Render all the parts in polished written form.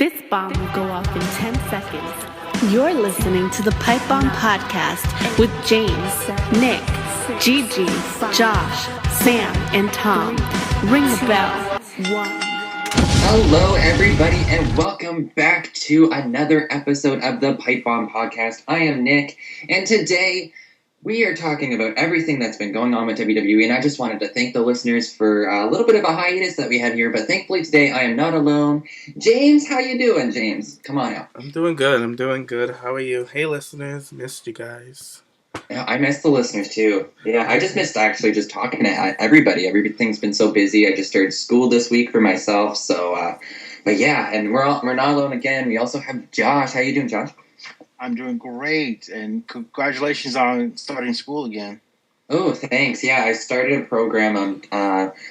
This bomb will go off in 10 seconds. You're listening to the PipeBomb podcast with James, Nick, Gigi, Josh, Sam, and Tom. Ring the bell. 1. Hello, everybody, and welcome back to another episode of the PipeBomb podcast. I am Nick, and today we are talking about everything that's been going on with WWE, and I just wanted to thank the listeners for a little bit of a hiatus that we had here, but thankfully today I am not alone. James, how you doing, James? Come on out. I'm doing good. How are you? Hey, listeners. Missed you guys. Yeah, I missed the listeners, too. Yeah, I just missed actually just talking to everybody. Everything's been so busy. I just started school this week for myself, so, but yeah, and we're not alone again. We also have Josh. How you doing, Josh? I'm doing great, and congratulations on starting school again. Oh, thanks. Yeah, I started a program on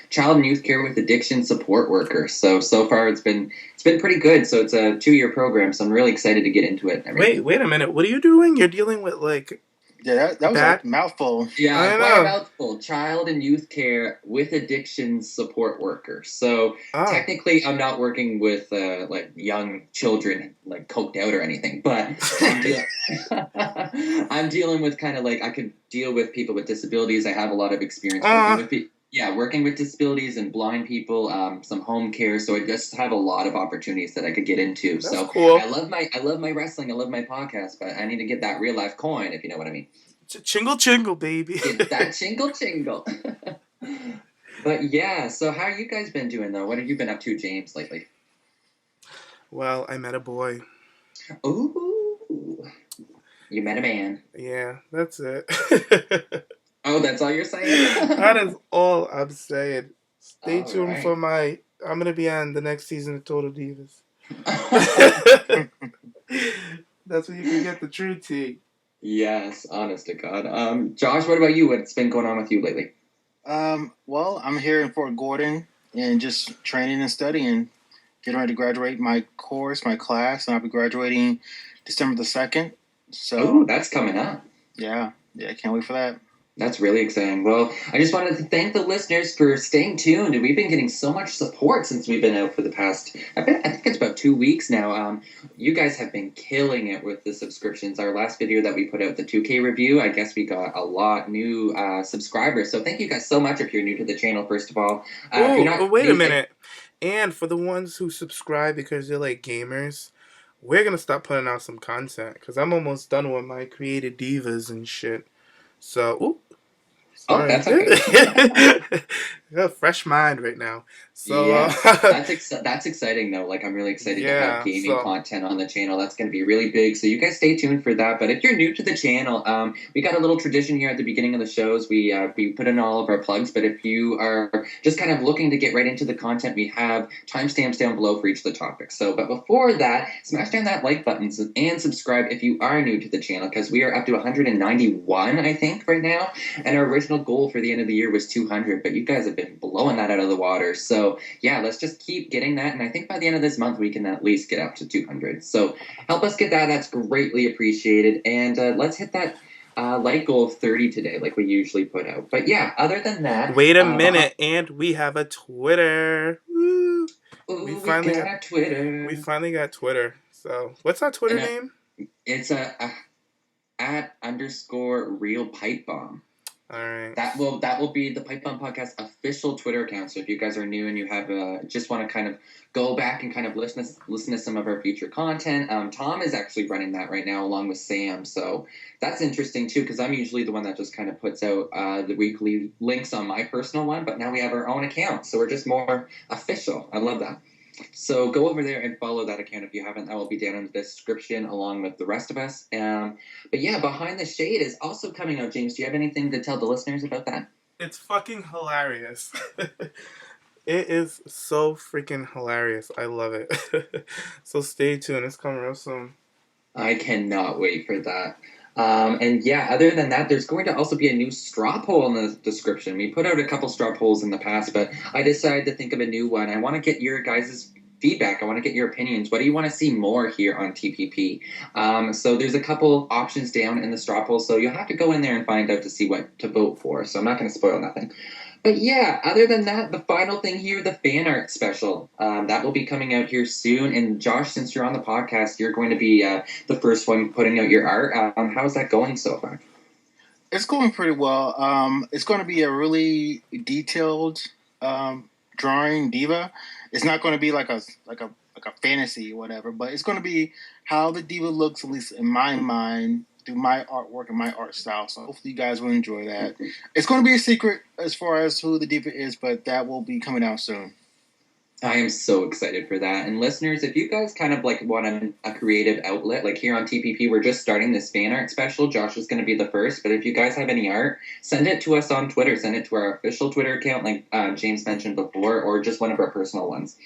child and youth care with addiction support worker. So far it's been pretty good. So it's a 2-year program, so I'm really excited to get into it. Wait a minute. What are you doing? You're dealing with, like... Yeah, that was a mouthful. Yeah, I know. Mouthful. Child and youth care with addiction support worker. So technically, I'm not working with like young children, like coked out or anything. But I'm dealing with kind of like I could deal with people with disabilities. I have a lot of experience working with disabilities and blind people, some home care. So I just have a lot of opportunities that I could get into. That's so cool. I love my wrestling. I love my podcast, but I need to get that real life coin, if you know what I mean. Chingle, chingle, baby. Get that chingle. But yeah, so how you guys been doing though? What have you been up to, James, lately? Well, I met a boy. Ooh, you met a man. Yeah, that's it. Oh, that's all you're saying? That is all I'm saying. Stay tuned right. for I'm going to be on the next season of Total Divas. That's where you can get the true tea. Yes, honest to God. Josh, what about you? What's been going on with you lately? Well, I'm here in Fort Gordon and just training and studying, getting ready to graduate my class, and I'll be graduating December the 2nd. So, that's coming up. Yeah, can't wait for that. That's really exciting. Well, I just wanted to thank the listeners for staying tuned. And we've been getting so much support since we've been out for the past, I think it's about 2 weeks now. You guys have been killing it with the subscriptions. Our last video that we put out, the 2K review, I guess we got a lot new subscribers. So thank you guys so much if you're new to the channel, first of all. Wait a minute. And for the ones who subscribe because they're like gamers, we're going to start putting out some content because I'm almost done with my created divas and shit. So, that's okay. Got a fresh mind right now. So that's exciting though. Like I'm really excited to have gaming content on the channel. That's going to be really big. So you guys stay tuned for that. But if you're new to the channel, we got a little tradition here at the beginning of the shows. We put in all of our plugs. But if you are just kind of looking to get right into the content, we have timestamps down below for each of the topics. So, but before that, smash down that like button and subscribe if you are new to the channel because we are up to 191, I think, right now. And our original goal for the end of the year was 200, but you guys have been blowing that out of the water. So yeah, let's just keep getting that. And I think by the end of this month, we can at least get up to 200. So help us get that. That's greatly appreciated. And let's hit that like goal of 30 today, like we usually put out. But yeah, other than that. Wait a minute. And we have a Twitter. Woo. Ooh, we finally got Twitter. We finally got Twitter. So what's our Twitter name? It's @_RealPipeBomb. All right. That will be the PipeBomb Podcast official Twitter account. So if you guys are new and you have just want to kind of go back and kind of listen to some of our future content, Tom is actually running that right now along with Sam. So that's interesting too because I'm usually the one that just kind of puts out the weekly links on my personal one, but now we have our own account, so we're just more official. I love that. So go over there and follow that account if you haven't. That will be down in the description along with the rest of us. But yeah, Behind the Shade is also coming out. James, do you have anything to tell the listeners about that? It's fucking hilarious. It is so freaking hilarious. I love it. So stay tuned. It's coming real soon. I cannot wait for that. And yeah, other than that, there's going to also be a new straw poll in the description. We put out a couple straw polls in the past, but I decided to think of a new one. I want to get your guys' feedback. I want to get your opinions. What do you want to see more here on TPP? So there's a couple options down in the straw poll, so you'll have to go in there and find out to see what to vote for. So I'm not going to spoil nothing. But yeah, other than that, the final thing here, the fan art special, that will be coming out here soon. And Josh, since you're on the podcast, you're going to be the first one putting out your art. How's that going so far? It's going pretty well. It's going to be a really detailed drawing diva. It's not going to be like a fantasy or whatever, but it's going to be how the diva looks, at least in my mind, through my artwork and my art style. So hopefully you guys will enjoy that. It's going to be a secret as far as who the diva is, but that will be coming out soon. I am so excited for that. And listeners, if you guys kind of like want a creative outlet, like here on TPP, we're just starting this fan art special. Josh is going to be the first, but if you guys have any art, send it to us on Twitter. Send it to our official Twitter account, like James mentioned before, or just one of our personal ones.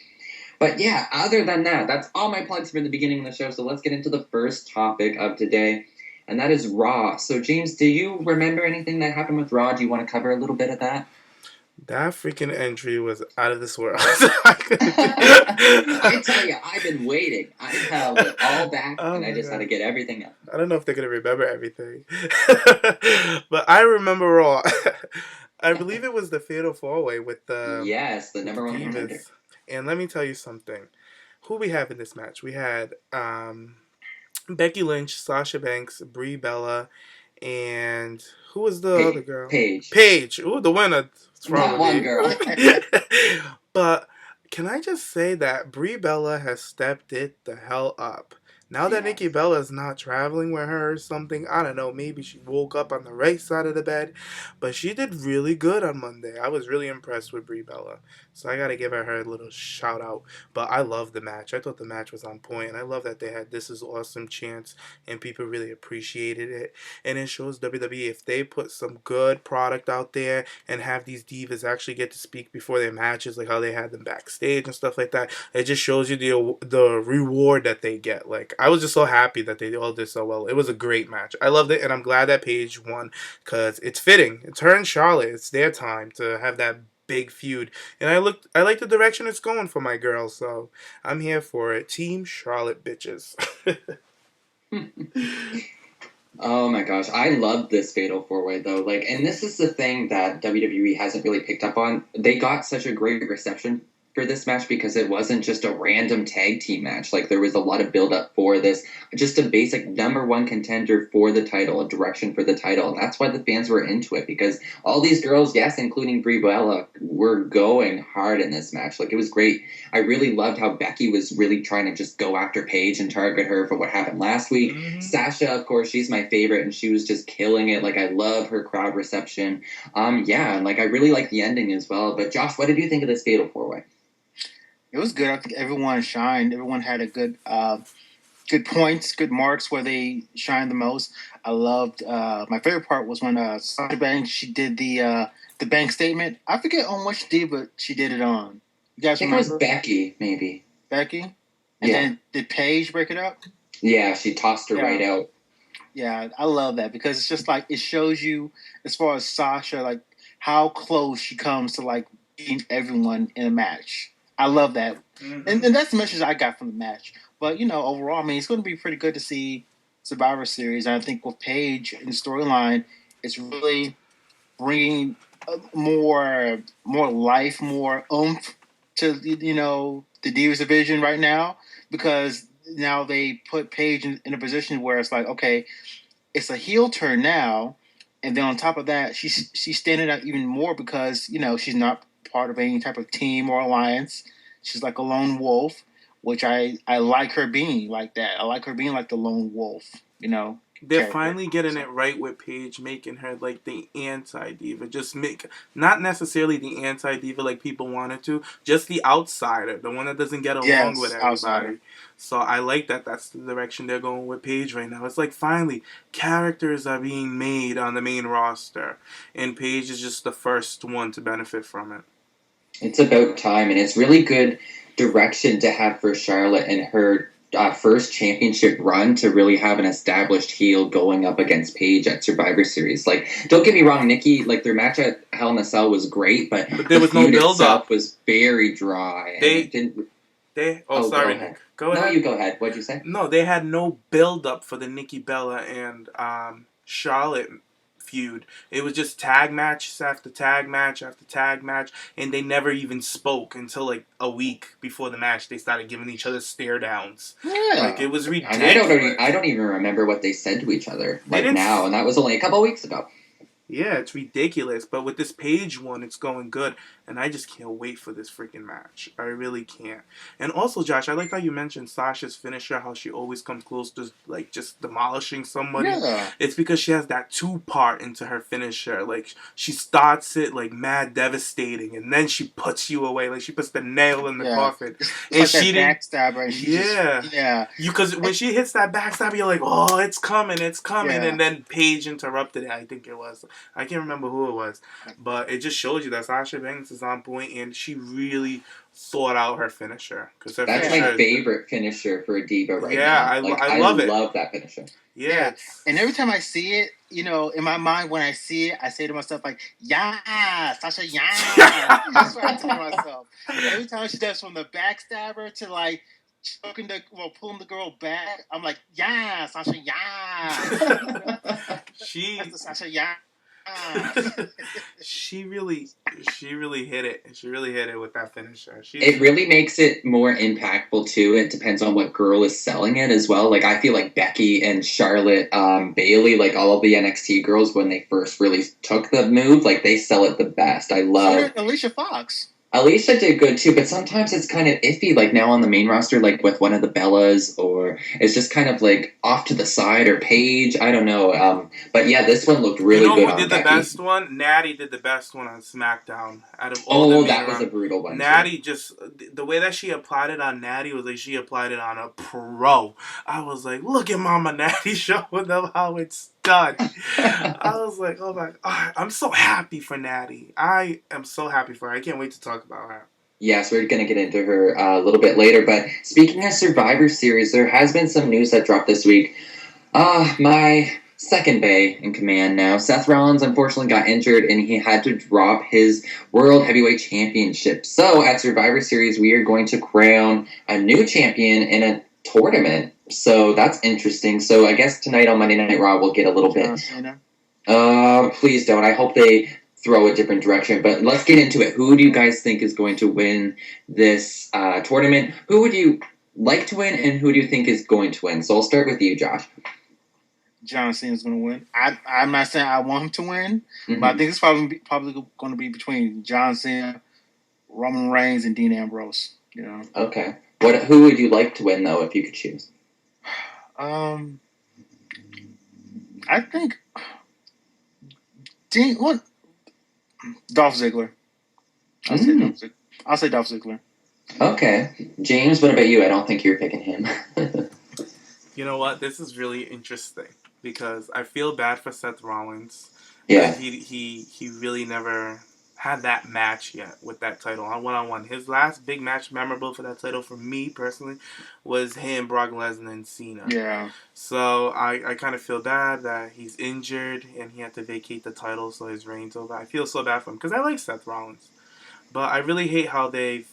But yeah, other than that, that's all my plugs for the beginning of the show. So let's get into the first topic of today, and that is Raw. So James, do you remember anything that happened with Raw? Do you want to cover a little bit of that? That freaking entry was out of this world. I tell you, I've been waiting. I held it all back, and I just had to get everything up. I don't know if they're going to remember everything. But I remember Raw. I believe it was the Fatal 4-Way with the... Yes, the number one contender. And let me tell you something. Who we have in this match? We had Becky Lynch, Sasha Banks, Brie Bella, and who was the other girl? Paige. Ooh, the winner. Not one girl. But can I just say that Brie Bella has stepped it the hell up. Now that Nikki Bella is not traveling with her or something, I don't know, maybe she woke up on the right side of the bed, but she did really good on Monday. I was really impressed with Brie Bella, so I gotta give her a little shout out. But I love the match. I thought the match was on point, and I love that they had This Is Awesome chants, and people really appreciated it. And it shows WWE, if they put some good product out there and have these divas actually get to speak before their matches, like how they had them backstage and stuff like that, it just shows you the reward that they get. Like, I was just so happy that they all did so well. It was a great match. I loved it, and I'm glad that Paige won because it's fitting. It's her and Charlotte. It's their time to have that big feud. And I like the direction it's going for my girl, so I'm here for it. Team Charlotte bitches. Oh my gosh, I love this Fatal 4-Way though. Like, and this is the thing that WWE hasn't really picked up on. They got such a great reception for this match because it wasn't just a random tag team match. Like, there was a lot of build up for this, just a basic number one contender for the title, a direction for the title. And that's why the fans were into it, because all these girls, yes, including Brie Bella, were going hard in this match. Like, it was great. I really loved how Becky was really trying to just go after Paige and target her for what happened last week. Mm-hmm. Sasha, of course, she's my favorite, and she was just killing it. Like, I love her crowd reception. Yeah, and like, I really like the ending as well. But Josh, what did you think of this Fatal 4-Way? It was good. I think everyone shined. Everyone had a good points, good marks where they shined the most. I loved. My favorite part was when Sasha Banks, she did the bank statement. I forget on which diva she did it on. You guys remember? I think it was Becky, maybe. Becky? And then did Paige break it up? Yeah, she tossed her right out. Yeah, I love that because it's just like it shows you, as far as Sasha, like how close she comes to like beating everyone in a match. I love that. Mm-hmm. And that's the message I got from the match. But, overall, I mean, it's going to be pretty good to see Survivor Series. And I think with Paige in the storyline, it's really bringing more life, more oomph to, the Divas division right now. Because now they put Paige in a position where it's like, okay, it's a heel turn now. And then on top of that, she's standing out even more because, she's not part of any type of team or alliance. She's like a lone wolf, which I like her being like that. I like her being like the lone wolf, They're character. Finally getting it right with Paige, making her like the anti-diva. Just not necessarily the anti-diva like people wanted to, just the outsider, the one that doesn't get along with everybody. Outsider. So I like that that's the direction they're going with Paige right now. It's like finally characters are being made on the main roster, and Paige is just the first one to benefit from it. It's about time, and it's really good direction to have for Charlotte and her first championship run to really have an established heel going up against Paige at Survivor Series. Like, don't get me wrong, Nikki, like, their match at Hell in a Cell was great, but there was no build-up. Was very dry. Sorry, Nick. Go ahead. No, you go ahead. What'd you say? No, they had no build-up for the Nikki Bella and Charlotte feud. It was just tag match after tag match after tag match, and they never even spoke until like a week before the match. They started giving each other stare downs. Yeah, like it was ridiculous. And I don't even remember what they said to each other now, and that was only a couple of weeks ago. Yeah, it's ridiculous. But with this Paige one, it's going good. And I just can't wait for this freaking match. I really can't. And also, Josh, I like how you mentioned Sasha's finisher, how she always comes close to, like, just demolishing somebody. Yeah. It's because she has that two-part into her finisher. Like, she starts it, like, mad devastating, and then she puts you away. Like, she puts the nail in the coffin. It's and like she that backstabber. And Because when she hits that backstabber, you're like, oh, it's coming. Yeah. And then Paige interrupted it, I think it was. I can't remember who it was, but it just shows you that Sasha Banks is on point, and she really thought out her finisher. That's my favorite finisher for a diva right now. Yeah, I love it. I love that finisher. Yeah. And every time I see it, you know, in my mind, when I see it, I say to myself, like, yeah, Sasha, yeah. That's what I tell myself. Every time she does from the backstabber to, like, pulling the girl back, I'm like, yeah, Sasha, yeah. That's the Sasha, yeah. She really hit it. She really hit it with that finisher. It really makes it more impactful too. It depends on what girl is selling it as well. Like I feel like Becky and Charlotte, Bailey, like all of the NXT girls when they first really took the move, like they sell it the best. I love Alicia Fox. Alicia did good too, but sometimes it's kind of iffy, like now on the main roster, like with one of the Bellas, or it's just kind of like off to the side, or Paige, I don't know. But yeah, this one looked really good. Who did the best one? Natty did the best one on SmackDown. Out of all the main that was a brutal one. Natty just, the way that she applied it on Natty was like she applied it on a pro. I was like, look at Mama Natty showing them how it's done. I was like, oh my God, I'm so happy for Natty. I am so happy for her. I can't wait to talk about her. Yes, we're going to get into her a little bit later. But speaking of Survivor Series, there has been some news that dropped this week. My second bay in command now, Seth Rollins, unfortunately got injured, and he had to drop his World Heavyweight Championship. So at Survivor Series, we are going to crown a new champion in a tournament. So that's interesting. So I guess tonight on Monday Night Raw, we'll get a little bit... please don't. I hope they throw a different direction. But let's get into it. Who do you guys think is going to win this tournament? Who would you like to win, and who do you think is going to win? So I'll start with you, Josh. John Cena's going to win. I'm not saying I want him to win, but I think it's probably going to be between John Cena, Roman Reigns, and Dean Ambrose. You know. Okay. Who would you like to win, though, if you could choose? I think Dolph Ziggler. I'll say Dolph Ziggler. Okay. James, what about you? I don't think you're picking him. You know what? This is really interesting because I feel bad for Seth Rollins. Yeah. He really never had that match yet with that title on one-on-one. His last big match memorable for that title for me personally was him, Brock Lesnar, and Cena. Yeah. So I kind of feel bad that he's injured and he had to vacate the title so his reign's over. I feel so bad for him because I like Seth Rollins. But I really hate how they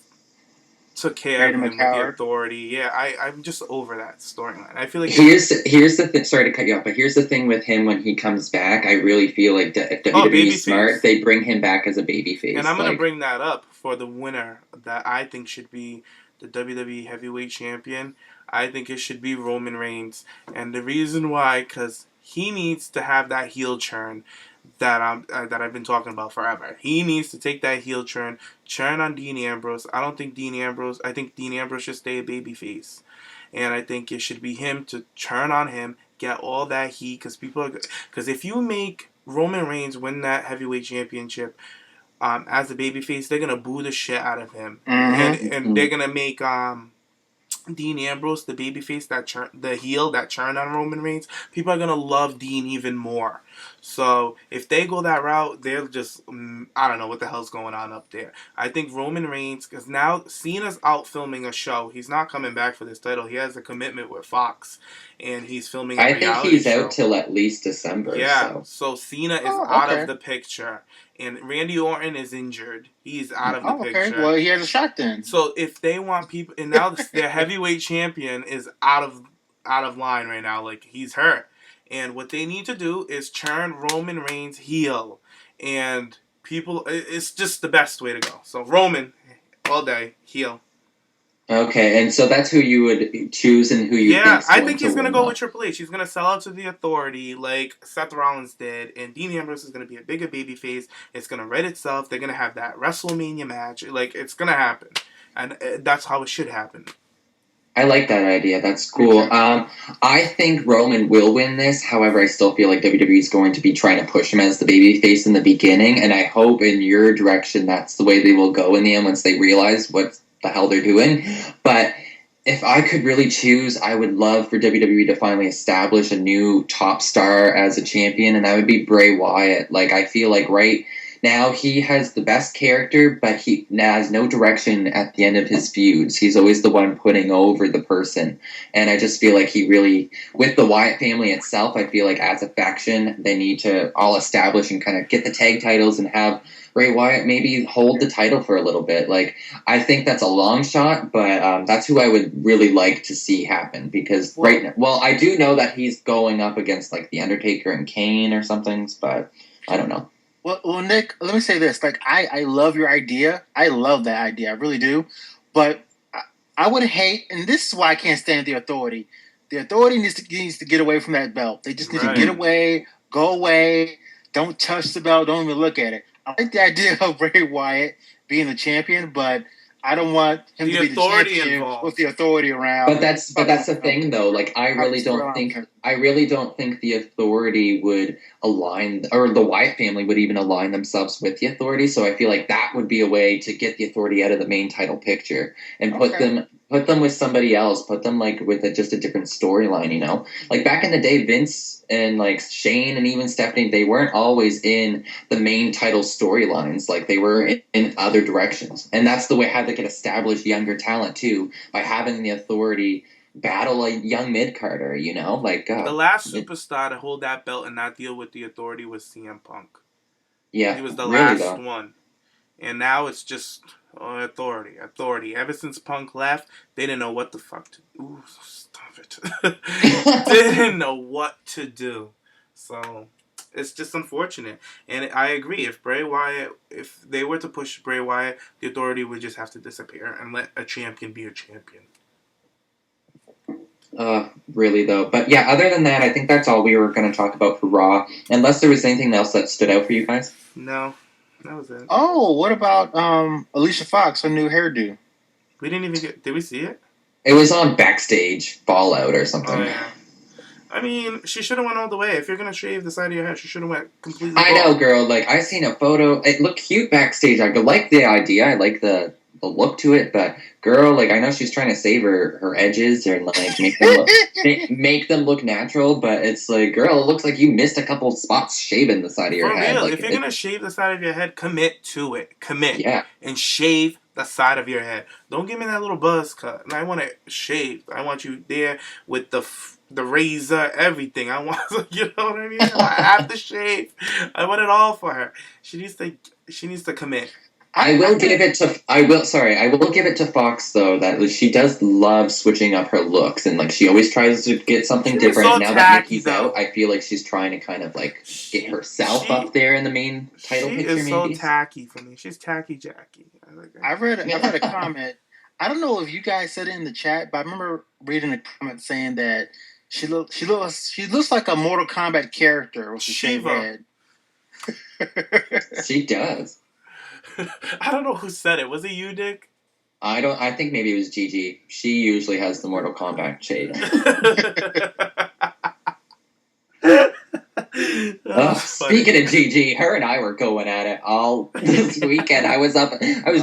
took care of him with the authority. Yeah, I'm just over that storyline. I feel like here's the thing. Sorry to cut you off, but here's the thing with him when he comes back. I really feel like if WWE is smart, they bring him back as a babyface. And I'm gonna bring that up for the winner that I think should be the WWE Heavyweight Champion. I think it should be Roman Reigns, and the reason why, because he needs to have that heel turn that I've been talking about forever. He needs to take that heel turn on Dean Ambrose. I think Dean Ambrose should stay a babyface. And I think it should be him to turn on him, get all that heat, because if you make Roman Reigns win that heavyweight championship as a babyface, they're gonna boo the shit out of him. And they're gonna make Dean Ambrose the babyface the heel that turned on Roman Reigns. People are gonna love Dean even more. So if they go that route, they'll just I don't know what the hell's going on up there. I think Roman Reigns, because now Cena's out filming a show. He's not coming back for this title. He has a commitment with Fox, and he's filming. I think he's out till at least December. Yeah. So Cena is out of the picture. And Randy Orton is injured. He's out of the picture. Okay. Well, he has a shot then. So if they want people, and now their heavyweight champion is out of line right now. Like he's hurt, And what they need to do is turn Roman Reigns heel. And people, it's just the best way to go. So Roman, all day, heel. Okay, and so that's who you would choose and who you think. I think he's going to go with Triple H. He's going to sell out to the Authority like Seth Rollins did, and Dean Ambrose is going to be a bigger babyface. It's going to write itself. They're going to have that WrestleMania match. Like, it's going to happen. And that's how it should happen. I like that idea. That's cool. I think Roman will win this. However, I still feel like WWE is going to be trying to push him as the babyface in the beginning, and I hope in your direction that's the way they will go in the end once they realize what the hell they're doing. But if I could really choose, I would love for WWE to finally establish a new top star as a champion, and that would be Bray Wyatt. Like, I feel like right now he has the best character, but he has no direction at the end of his feuds. He's always the one putting over the person. And I just feel like he really, with the Wyatt family itself, I feel like as a faction, they need to all establish and kind of get the tag titles and have Bray Wyatt maybe hold the title for a little bit. Like, I think that's a long shot, but that's who I would really like to see happen. Because right now, well, I do know that he's going up against like The Undertaker and Kane or something, but I don't know. Well, Nick, let me say this. Like, I love your idea. I love that idea. I really do. But I would hate, and this is why I can't stand the Authority. The Authority needs to get away from that belt. They just need to get away, go away, don't touch the belt, don't even look at it. I like the idea of Bray Wyatt being the champion, but I don't want him to be the champion involved with the Authority around. But that's the thing, though. Like, I really don't think the Authority would align, or the Wyatt family would even align themselves with the Authority. So I feel like that would be a way to get the Authority out of the main title picture and put them with somebody else. Put them like with just a different storyline. You know, like back in the day, Vince and like Shane and even Stephanie, they weren't always in the main title storylines. Like, they were in other directions, and that's the way how they could establish younger talent too, by having the Authority battle a young mid-carder. You know, like the last superstar to hold that belt and not deal with the Authority was CM Punk. Yeah, he was the last one, and now it's just Authority. Ever since Punk left, they didn't know what the fuck to do. Ooh, stop it. They didn't know what to do. So it's just unfortunate. And I agree. If they were to push Bray Wyatt, the Authority would just have to disappear and let a champion be a champion. Really though. But yeah, other than that, I think that's all we were going to talk about for Raw. Unless there was anything else that stood out for you guys. No. That was it. Oh, what about Alicia Fox, her new hairdo? We didn't even did we see it? It was on Backstage Fallout or something. Oh, yeah. I mean, she should have went all the way. If you're going to shave the side of your head, she should have went completely I know, girl. Like, I seen a photo. It looked cute backstage. I like the idea. I like the look to it. But, girl, like, I know she's trying to save her edges or, like, make them look natural. But it's like, girl, it looks like you missed a couple spots shaving the side of your head. Like, if you're going to shave the side of your head, commit to it. Commit. Yeah. And shave the side of your head. Don't give me that little buzz cut. And I want it shaved. I want you there with the razor, everything. I want, you know what I mean? I have to shave. I want it all for her. She needs to commit. I will give it to Fox though, that she does love switching up her looks, and like she always tries to get something different. So now that Nikki's out, I feel like she's trying to kind of like get herself up there in the main title picture. She is so tacky for me. She's tacky Jackie. I've read a comment. I don't know if you guys said it in the chat, but I remember reading a comment saying that she looks like a Mortal Kombat character with the same head. She does. I don't know who said it. Was it you, Dick? I think maybe it was Gigi. She usually has the Mortal Kombat shade. Speaking of Gigi, her and I were going at it all this weekend. I was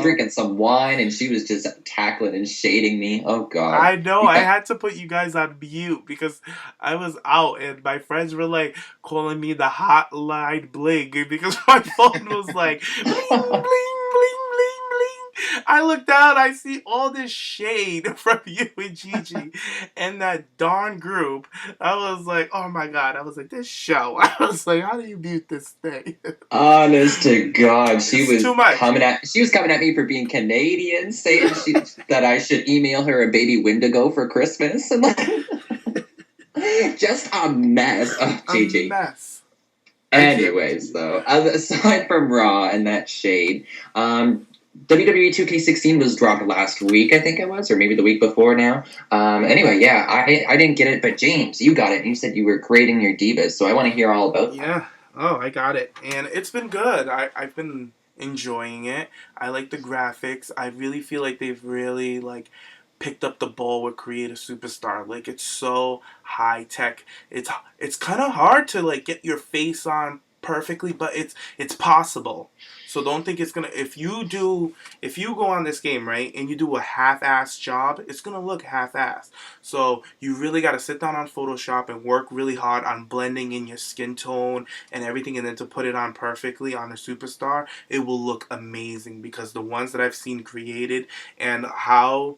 drinking some wine, and she was just tackling and shading me. Oh, God. I know. Yeah. I had to put you guys on mute because I was out, and my friends were, like, calling me the hotline bling because my phone was like, bling, bling, bling, bling, bling. I look down, I see all this shade from you and Gigi and that darn group. I was like, oh my God. I was like, this show. I was like, how do you mute this thing? Honest to God. She was too much. coming at me for being Canadian, saying that I should email her a baby Wendigo for Christmas. And like, Just a mess. Oh, GG. A mess. Anyways, though, aside from Raw and that shade, WWE 2k16 was dropped last week, I think it was, or maybe the week before now. Anyway, yeah, I didn't get it, but James, you got it, and you said you were creating your divas, so I want to hear all about that. Yeah. Oh, I got it. And it's been good. I've been enjoying it. I like the graphics. I really feel like they've really, like, picked up the ball with Create a Superstar. Like, it's so high tech. It's kind of hard to, like, get your face on perfectly, but it's possible. So don't think it's gonna. If you go on this game, right, and you do a half-ass job, it's gonna look half-ass. So you really got to sit down on Photoshop and work really hard on blending in your skin tone and everything, and then to put it on perfectly on a superstar, it will look amazing. Because the ones that I've seen created and how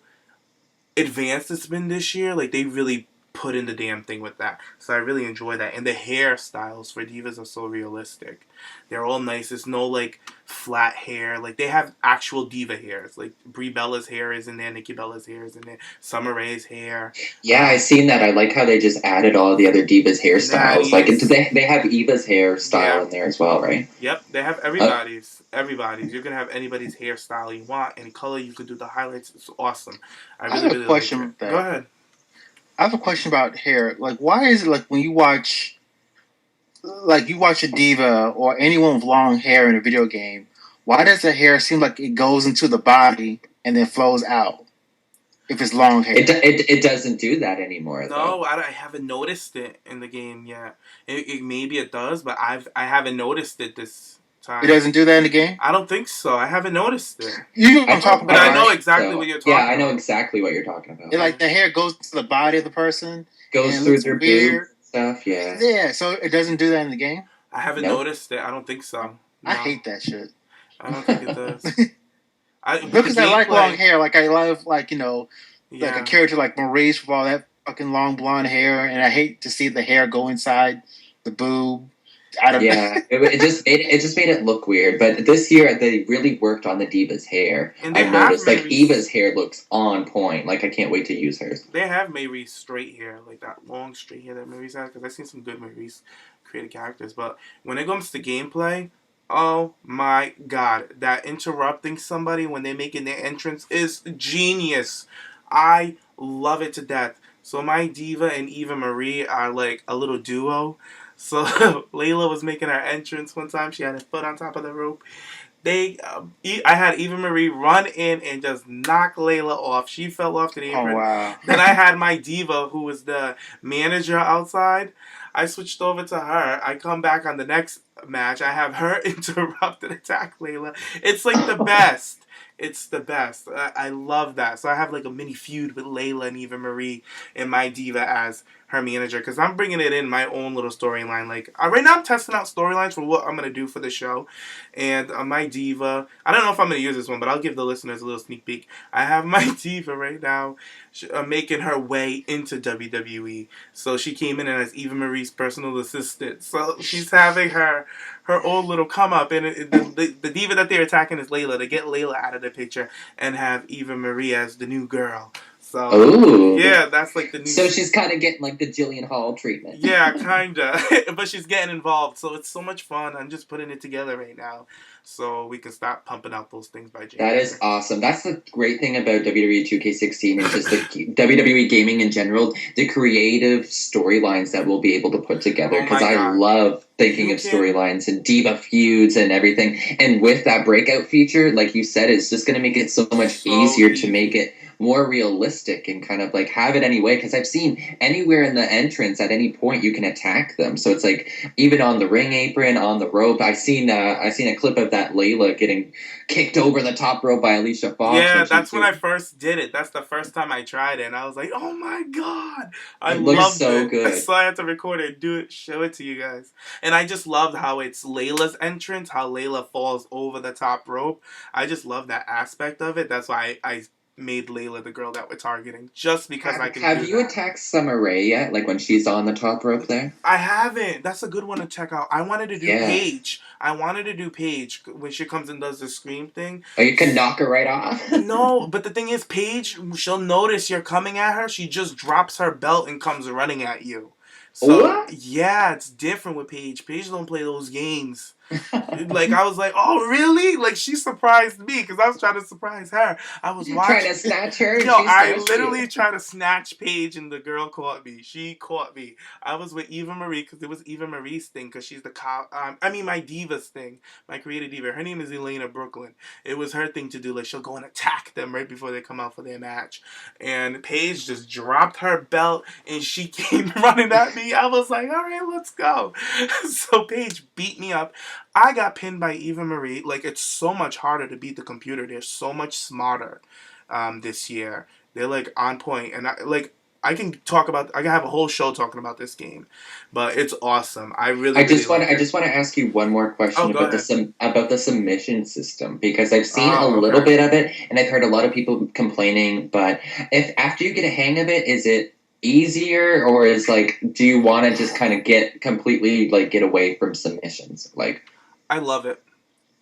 advanced it's been this year, like, they really put in the damn thing with that. So I really enjoy that. And the hairstyles for divas are so realistic. They're all nice. There's no, like, flat hair. Like, they have actual diva hairs. Like, Brie Bella's hair is in there. Nikki Bella's hair is in there. Summer Rae's hair. Yeah, I seen that. I like how they just added all the other divas' hairstyles. Like, they have Eva's hairstyle in there as well, right? Yep, they have everybody's. You can have anybody's hairstyle you want, any color. You could do the highlights. It's awesome. I have a question about that. Go ahead. I have a question about hair. Like, why is it like when you watch a diva or anyone with long hair in a video game, why does the hair seem like it goes into the body and then flows out if it's long hair? It doesn't do that anymore. No, I haven't noticed it in the game yet. Maybe it does, but I haven't noticed it this time. It doesn't do that in the game? I don't think so. I haven't noticed it. You know what I'm talking about. But I know exactly what you're talking about. Yeah, I know exactly what you're talking about. Like, the hair goes to the body of the person. Goes through their beard stuff, yeah. Yeah, so it doesn't do that in the game? I haven't noticed it. I don't think so. No. I hate that shit. I don't think it does. Because I like long hair. Like, I love, like, you know, like a character like Maurice with all that fucking long blonde hair, and I hate to see the hair go inside the boob. It just made it look weird. But this year they really worked on the diva's hair. I've noticed, like, Eva's hair looks on point. Like, I can't wait to use hers. They have Mary's straight hair, like that long straight hair that Mary's has. Because I've seen some good Mary's created characters. But when it comes to gameplay, oh my god, that interrupting somebody when they're making their entrance is genius. I love it to death. So my diva and Eva Marie are like a little duo. So Layla was making her entrance one time. She had her foot on top of the rope. I had Eva Marie run in and just knock Layla off. She fell off to the apron. Oh, wow. Then I had my diva, who was the manager outside. I switched over to her. I come back on the next match. I have her interrupt and attack Layla. It's like the best. It's the best. I love that. So I have like a mini feud with Layla and Eva Marie and my diva as her manager, because I'm bringing it in my own little storyline. Like, right now I'm testing out storylines for what I'm going to do for the show. And my diva, I don't know if I'm going to use this one, but I'll give the listeners a little sneak peek. I have my diva right now making her way into WWE. So she came in as Eva Marie's personal assistant. So she's having her own little come up, and the diva that they're attacking is Layla, to get Layla out of the picture and have Eva Marie as the new girl. So yeah, that's like the new. So she's kind of getting like the Jillian Hall treatment. Yeah, kinda, but she's getting involved, so it's so much fun. I'm just putting it together right now, so we can stop pumping out those things by January. That is awesome. That's the great thing about WWE 2k16 and just the WWE gaming in general. The creative storylines that we'll be able to put together, because I love thinking of storylines and diva feuds and everything. And with that breakout feature, like you said, it's just going to make it so much easier to make it more realistic and kind of like have it anyway, because I've seen anywhere in the entrance at any point you can attack them. So it's like even on the ring apron, on the rope. I seen a clip of that Layla getting kicked over the top rope by Alicia Fox. Yeah, that's when I first did it. That's the first time I tried it, and I was like, oh my god, it looks so good. So I had to record it and show it to you guys. And I just loved how it's Layla's entrance, how Layla falls over the top rope. I just love that aspect of it. That's why I made Layla the girl that we're targeting, just because I can do that. Have you attacked Summer Rae yet? Like when she's on the top rope there? I haven't. That's a good one to check out. I wanted to do Paige. When she comes and does the scream thing. Oh, you can knock her right off? No, but the thing is, Paige, she'll notice you're coming at her. She just drops her belt and comes running at you. So, what? Yeah, it's different with Paige. Paige don't play those games. Like, I was like, oh, really? Like, she surprised me because I was trying to surprise her. I was watching. Trying to snatch her? Yo, I literally tried to snatch Paige and the girl caught me. She caught me. I was with Eva Marie because it was Eva Marie's thing because she's the my diva's thing. My creative diva. Her name is Elena Brooklyn. It was her thing to do. Like, she'll go and attack them right before they come out for their match. And Paige just dropped her belt and she came running at me. I was like, all right, let's go. So Paige beat me up. I got pinned by Eva Marie. Like, it's so much harder to beat the computer. They're so much smarter this year. They're, like, on point. And, I can have a whole show talking about this game. But it's awesome. I just want to ask you one more question about the submission system. Because I've seen a little bit of it, and I've heard a lot of people complaining. But if after you get a hang of it, is it easier, or is do you want to just kind of get away from submissions? I love it.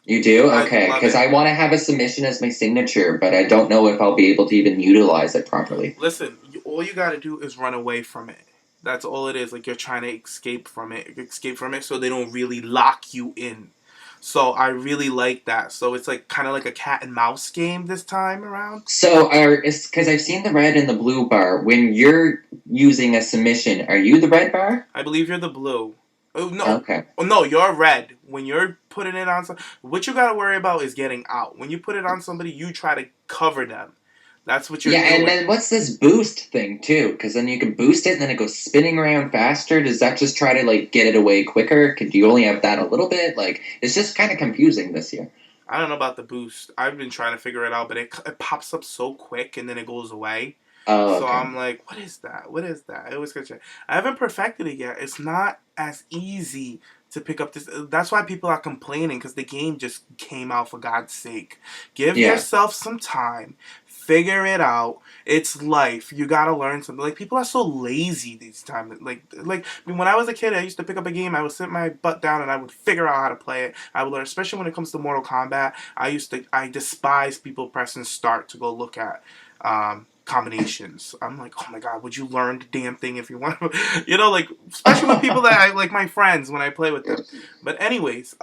You do? Okay, because I want to have a submission as my signature, but I don't know if I'll be able to even utilize it properly. Listen, all you got to do is run away from it. That's all it is. Like, you're trying to escape from it so they don't really lock you in. So I really like that. So it's kind of like a cat and mouse game this time around. So because I've seen the red and the blue bar. When you're using a submission, are you the red bar? I believe you're the blue. Oh, no. Okay. Oh, no, you're red. When you're putting it on somebody, what you got to worry about is getting out. When you put it on somebody, you try to cover them. That's what you're doing. Yeah, and then what's this boost thing, too? Because then you can boost it, and then it goes spinning around faster. Does that just try to, get it away quicker? Could you only have that a little bit? It's just kind of confusing this year. I don't know about the boost. I've been trying to figure it out, but it pops up so quick, and then it goes away. Oh, so okay. I'm like, what is that? I always get check. I haven't perfected it yet. It's not as easy to pick up this. That's why people are complaining, because the game just came out, for God's sake. Give yourself some time. Figure it out. It's life. You gotta learn something. People are so lazy these times. When I was a kid, I used to pick up a game. I would sit my butt down and I would figure out how to play it. I would learn, especially when it comes to Mortal Kombat. I despise people pressing start to go look at combinations. I'm like, oh my God, would you learn the damn thing if you want to? Especially with people that I my friends when I play with them. But anyways,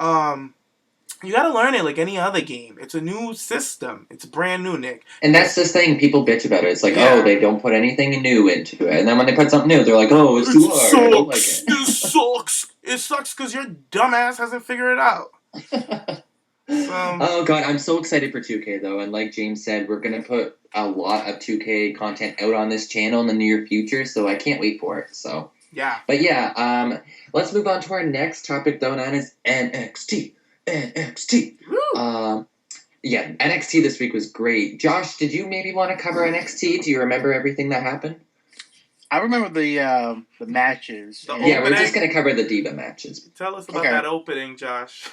you gotta learn it like any other game. It's a new system. It's brand new, Nick. And that's the thing. People bitch about it. It's oh, they don't put anything new into it. And then when they put something new, they're like, oh, it's too hard. I don't like it. It sucks. It sucks because your dumbass hasn't figured it out. Oh, God. I'm so excited for 2K, though. And like James said, we're going to put a lot of 2K content out on this channel in the near future. So I can't wait for it. So yeah. But yeah, let's move on to our next topic, though, known as NXT. NXT. Yeah, NXT this week was great. Josh, did you maybe want to cover NXT? Do you remember everything that happened? I remember the matches. We're just going to cover the Diva matches. Tell us about that opening, Josh.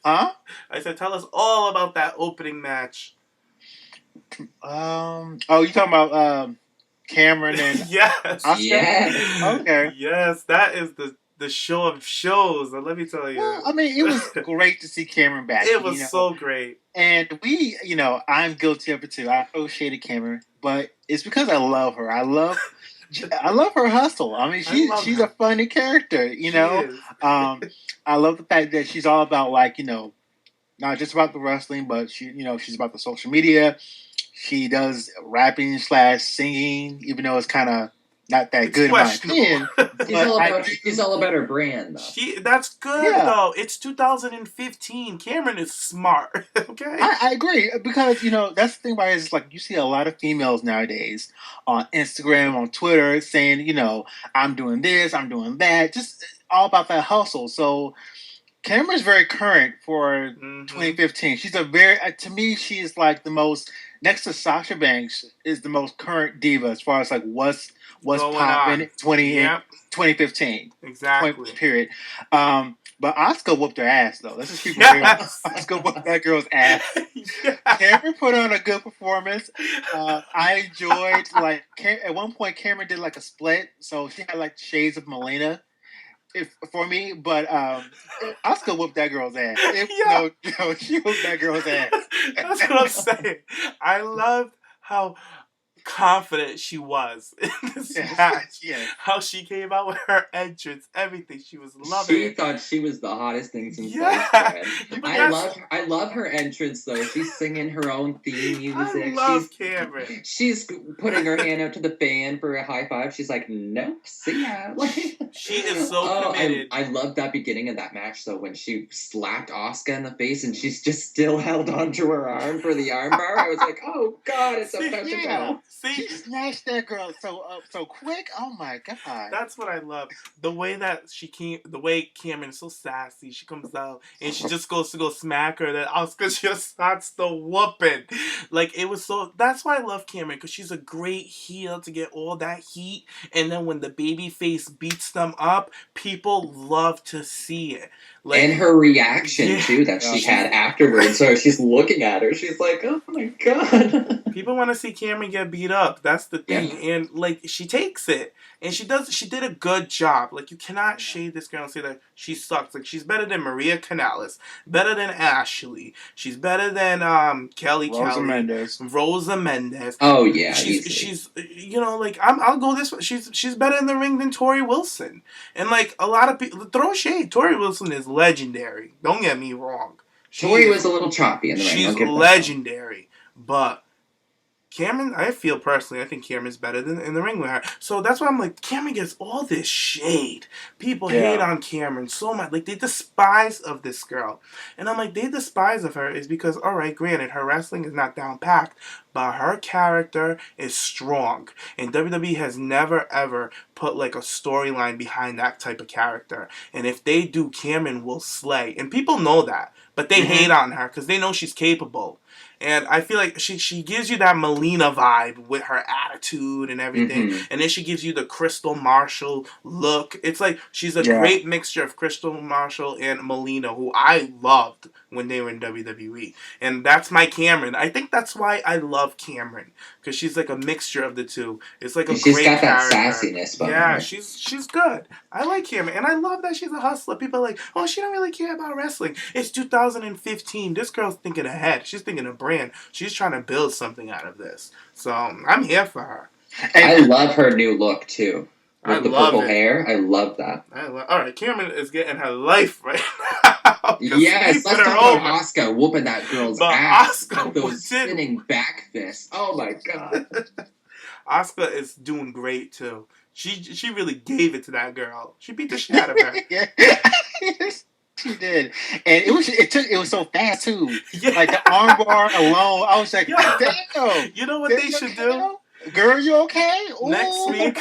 Huh? I said, tell us all about that opening match. Oh, you talking about Cameron and yes. Asuka? Yes. Okay. Yes, that is the show of shows. Let me tell you. Well, I mean, it was great to see Cameron back. It was so great. And we, I'm guilty of it too. I appreciated Cameron, but it's because I love her. I love her hustle. I mean, she's a funny character, I love the fact that she's all about not just about the wrestling, but she's about the social media. She does rapping / singing, even though it's kind of not that good in my opinion. She's all about her brand, though. That's good, though. It's 2015. Cameron is smart. Okay? I agree, because, that's the thing about it is, you see a lot of females nowadays on Instagram, on Twitter, saying, I'm doing this, I'm doing that, just all about that hustle. So Cameron's very current for 2015. She's to me, she's the most, next to Sasha Banks, is the most current diva as far as what's popping 2015. Exactly. Period. But Asuka whooped her ass, though. Let's just keep it real. Asuka whooped that girl's ass. Cameron put on a good performance. I enjoyed, at one point, Cameron did a split, so she had shades of Melina. For me, but Asuka whooped that girl's ass. She whooped that girl's ass. That's what I'm saying. I love how confident she was in this match. Yeah. How she came out with her entrance, everything. She was loving it. She thought she was the hottest thing since sliced bread. I love her entrance though. She's singing her own theme music. I love Cameron. She's putting her hand out to the fan for a high five. She's like, nope, see ya. She is so committed. I love that beginning of that match though, when she slapped Asuka in the face and she's just still held onto her arm for the armbar. I was like, oh god, it's about to go. She snatched that girl so quick. Oh my god. That's what I love. The way that the way Cameron is so sassy. She comes out and she just goes to go smack her. That Asuka just starts the whooping. Like it was so. That's why I love Cameron, because she's a great heel to get all that heat, and then when the baby face beats them up, people love to see it. Like, and her reaction too that she had afterwards. So she's looking at her. She's like, "Oh my god!" People want to see Cameron get beat up. That's the thing, and like she takes it, and she did a good job. Like you cannot shade this girl and say that she sucks. Like she's better than Maria Kanellis, better than Ashley. She's better than Rosa Mendez. Oh yeah, she's like I'll go this way. She's better in the ring than Tori Wilson, and like a lot of people throw shade. Tori Wilson is legendary. Don't get me wrong. Tori was a little choppy in the ring. She's legendary, but Cameron, I think Cameron's better than in the ring with her. So that's why I'm like, Cameron gets all this shade. People hate on Cameron so much. Like, they despise of this girl. And I'm like, they despise of her is because, all right, granted, her wrestling is not down packed, but her character is strong. And WWE has never, ever put, like, a storyline behind that type of character. And if they do, Cameron will slay. And people know that. But they hate on her because they know she's capable. And I feel like she gives you that Melina vibe with her attitude and everything. Mm-hmm. And then she gives you the Crystal Marshall look. It's like she's a great mixture of Crystal Marshall and Melina, who I loved when they were in WWE. And that's my Cameron. I think that's why I love Cameron. Because she's like a mixture of the two. It's like she's got that sassiness behind her. She's good. I like Cameron. And I love that she's a hustler. People are like, oh, she don't really care about wrestling. It's 2015. This girl's thinking ahead. She's thinking of brand. She's trying to build something out of this. So I'm here for her. I love her new look too. With the purple hair. I love that. All right, Cameron is getting her life right now. Yes, let's talk about Asuka whooping that girl's ass. Asuka those spinning back fists. Oh my god. Asuka is doing great too. She really gave it to that girl. She beat the shit out of her. She did, and it was so fast too. Yeah. Like the armbar alone, I was like, damn. You know what they should do? Girl, you okay? Ooh. Next week,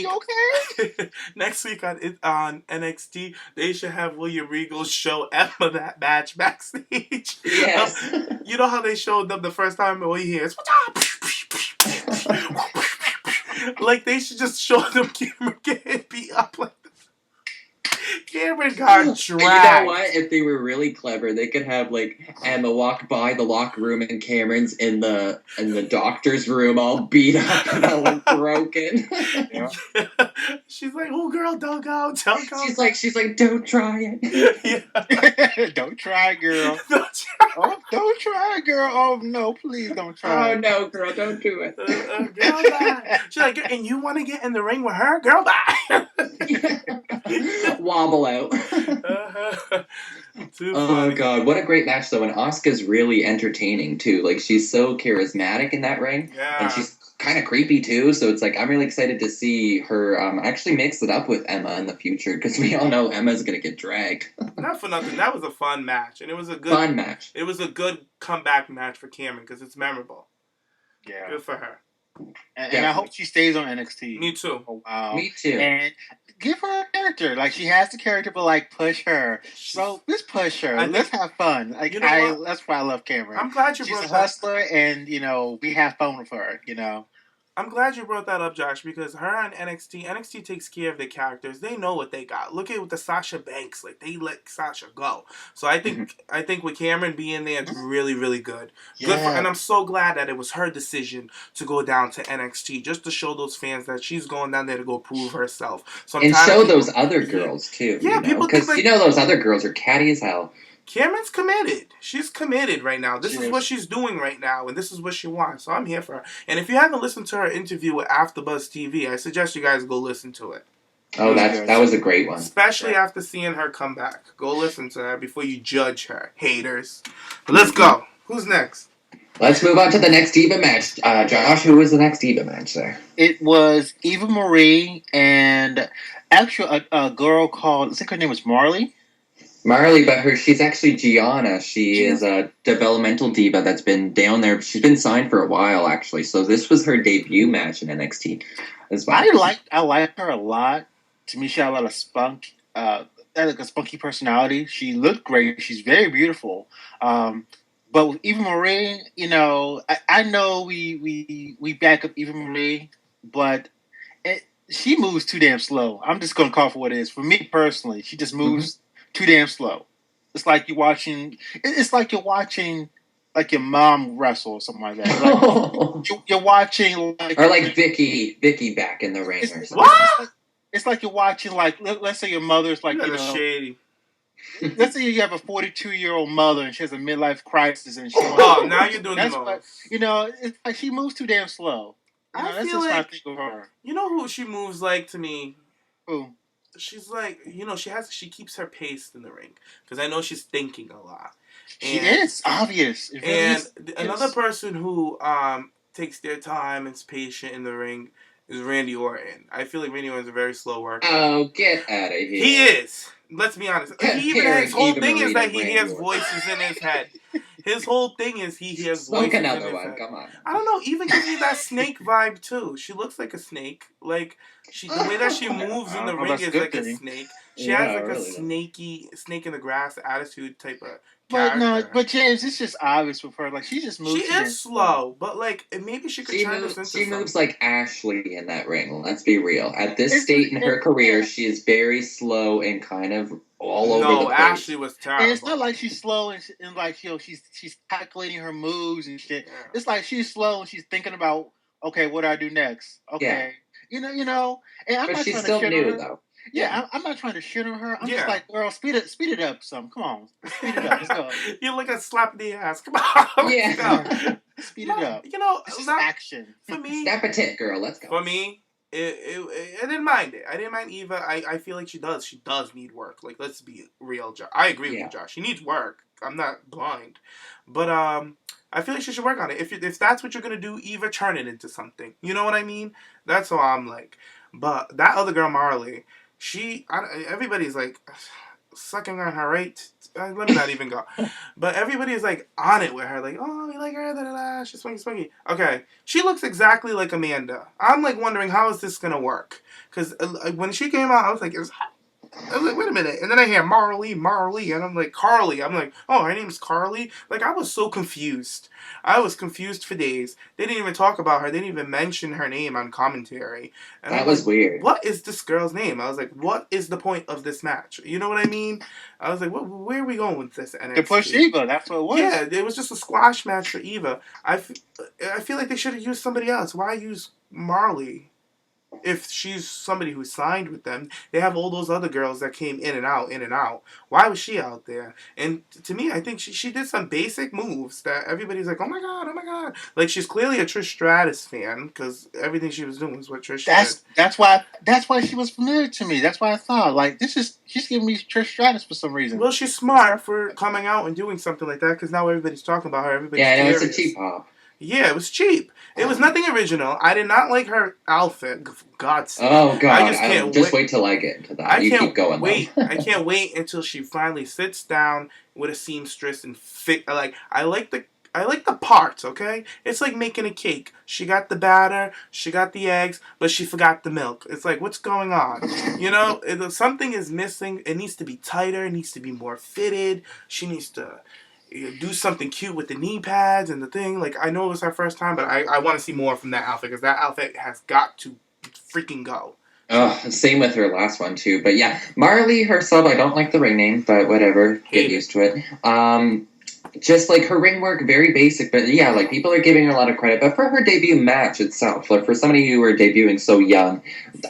you okay? Next week on NXT, they should have William Regal show Emma that match backstage. Yes. You know how they showed them the first time? All you hear is like they should just show them Cameron getting beat up like. Cameron got dragged. You know what? If they were really clever, they could have like Emma walk by the locker room and Cameron's in the doctor's room, all beat up and all broken. Yeah. She's like, "Oh, girl, don't go." She's like, "Don't try it." Don't try, girl. Don't try, girl. Oh no, please don't try. Oh no, girl, don't do it. Girl, bye. She's like, "And you want to get in the ring with her, girl? Bye." Wobble out. Oh god, what a great match though, and Asuka's really entertaining too. Like she's so charismatic in that ring, and she's kind of creepy too. So it's like I'm really excited to see her actually mix it up with Emma in the future, because we all know Emma's gonna get dragged. Not for nothing, that was a fun match, and it was a good fun match. It was a good comeback match for Cameron because it's memorable. Yeah, good for her. And I hope she stays on NXT. Me too. Oh, wow. Me too. And give her a character. Like, she has the character, but, like, push her. So, let's push her. Let's have fun. Like, that's why I love Cameron. I'm glad you brought that up. She's a hustler, and, we have fun with her, I'm glad you brought that up, Josh, because her on NXT takes care of their characters. They know what they got. Look at the Sasha Banks. Like, they let Sasha go. So I think with Cameron being there, it's really, really good. Yeah. And I'm so glad that it was her decision to go down to NXT, just to show those fans that she's going down there to go prove herself. And show those other girls, too. Yeah, people because, those other girls are catty as hell. Cameron's committed. She's committed right now. This is what she's doing right now, and this is what she wants. So I'm here for her. And if you haven't listened to her interview with AfterBuzz TV, I suggest you guys go listen to it. Oh, that was a great one. Especially after seeing her come back. Go listen to her before you judge her, haters. But let's go. Who's next? Let's move on to the next Diva match. Josh, who was the next Diva match there? It was Eva Marie and actually a girl called, I think her name was Marely. Marely, but she's actually Gianna. She is a developmental diva that's been down there. She's been signed for a while, actually. So this was her debut match in NXT as well. I like her a lot. To me, she had a lot of spunk. Had like a spunky personality. She looked great. She's very beautiful. But with Eva Marie, you know, I know we back up Eva Marie, but she moves too damn slow. I'm just gonna call for what it is. For me personally, she just moves too damn slow. It's like you're watching. It's like you're watching like your mom wrestle or something like that. Like, you're watching like Vicky back in the ring. It's like you're watching like let's say your mother's like shady. Let's say you have a 42-year-old mother and she has a midlife crisis and she. Now you're doing the most. What, you know, it's like she moves too damn slow. That's just how I think of her. You know who she moves like to me? Who? She's like, you know, she keeps her pace in the ring because I know she's thinking a lot. She is obvious. Another person who takes their time and is patient in the ring is Randy Orton. I feel like Randy Orton is a very slow worker. Oh, get out of here! He is. Let's be honest. His whole thing is that he hears voices in his head. His whole thing is he hears voices in his head. Come on. I don't know. Even gives me that snake vibe too. She looks like a snake. Like the way that she moves in the ring is like a snake. She has like a snaky snake in the grass attitude type of. But James, it's just obvious with her. Like she just moves. She is slow, but like maybe she could turn this into something. She moves like Ashley in that ring. Let's be real. At this state in her career, she is very slow and kind of all over the place. No, Ashley was terrible. And it's not like she's slow and like she's calculating her moves and shit. Yeah. It's like she's slow and she's thinking about okay, what do I do next? Okay, you know. And I'm not she's trying still to new though. Yeah, I'm not trying to shit on her. I'm just like, girl, speed it up some. Come on. Speed it up. Let's go. You're like a slap in the ass. Come on. Let's go. Speed it up. You know, this is action. For me. Snap a tit, girl. Let's go. For me, I didn't mind it. I didn't mind Eva. I feel like she does. She does need work. Like, let's be real, Josh. I agree with you, Josh. She needs work. I'm not blind. But, I feel like she should work on it. If that's what you're going to do, Eva, turn it into something. You know what I mean? That's all I'm like. But that other girl, Marely, everybody's like sucking on her, right? Let me not even go. But everybody's like on it with her, like, oh, you like her? Da, da, da. She's spunky. Okay, she looks exactly like Amanda. I'm like wondering how is this gonna work? Because when she came out, I was like, wait a minute. And then I hear Marely, and I'm like, Carly. I'm like, oh, her name's Carly? Like, I was so confused. I was confused for days. They didn't even talk about her. They didn't even mention her name on commentary. And that was weird. What is this girl's name? I was like, what is the point of this match? You know what I mean? I was like, where are we going with this NXT? To push Eva, that's what it was. Yeah, it was just a squash match for Eva. I feel like they should have used somebody else. Why use Marely? If she's somebody who signed with them, they have all those other girls that came in and out. Why was she out there? And to me, I think she did some basic moves that everybody's like, oh my god. Like, she's clearly a Trish Stratus fan because everything she was doing was what Trish did. That's why she was familiar to me. That's why I thought, like, she's giving me Trish Stratus for some reason. Well, she's smart for coming out and doing something like that because now everybody's talking about her. Everybody's it's a cheap pop. Yeah, it was cheap. It was nothing original. I did not like her outfit. God's sake. Oh, God. I just can't wait till I get into that. Keep going, wait. I can't wait until she finally sits down with a seamstress and fit. I like the parts, okay? It's like making a cake. She got the batter, she got the eggs, but she forgot the milk. It's like, what's going on? You know, something is missing. It needs to be tighter. It needs to be more fitted. She needs to do something cute with the knee pads and the thing. Like, I know it was her first time, but I want to see more from that outfit because that outfit has got to freaking go. Oh, same with her last one too. But yeah, Marely herself, I don't like the ring name, but whatever. Get used to it. just like her ring work, very basic, but yeah, like people are giving her a lot of credit. But for her debut match itself, like for somebody who were debuting so young,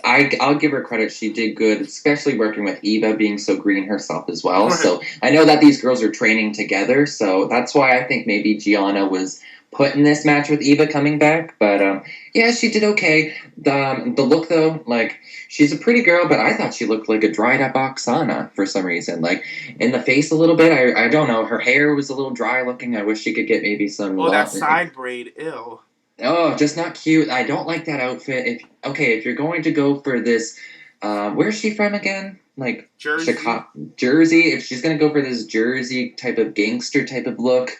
I'll give her credit. She did good, especially working with Eva, being so green herself as well. Right. So I know that these girls are training together, so that's why I think maybe Gianna was put in this match with Eva coming back. But yeah, she did okay. The look though, like she's a pretty girl, but I thought she looked like a dried up Oksana for some reason. Like in the face a little bit. I don't know. Her hair was a little dry looking. I wish she could get maybe some. Oh, that side braid, ew. Oh, just not cute. I don't like that outfit. If you're going to go for this, where's she from again? Like Jersey. Chicago, Jersey. If she's gonna go for this Jersey type of gangster type of look,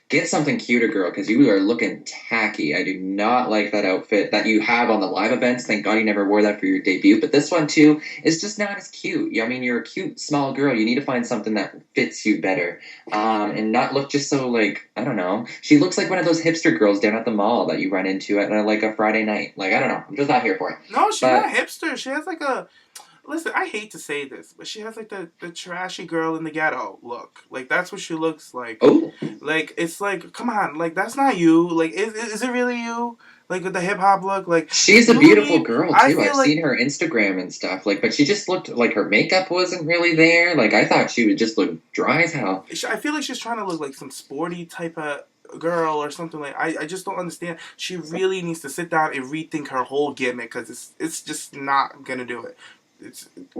get something cuter, girl, because you are looking tacky. I do not like that outfit that you have on the live events. Thank God you never wore that for your debut. But this one, too, is just not as cute. I mean, you're a cute, small girl. You need to find something that fits you better. And not look just so, like, I don't know. She looks like one of those hipster girls down at the mall that you run into at, like, a Friday night. Like, I don't know. I'm just not here for it. No, she's not hipster. She has, like, a... Listen, I hate to say this, but she has, like, the trashy girl in the ghetto look. Like, that's what she looks like. Oh. Like, it's like, come on. Like, that's not you. Like, is it really you? Like, with the hip-hop look? Like, she's a beautiful girl, too. I've like, seen her Instagram and stuff. Like, but she just looked like her makeup wasn't really there. Like, I thought she would just look dry as hell. I feel like she's trying to look like some sporty type of girl or something. Like, I just don't understand. She really needs to sit down and rethink her whole gimmick, because it's just not going to do it.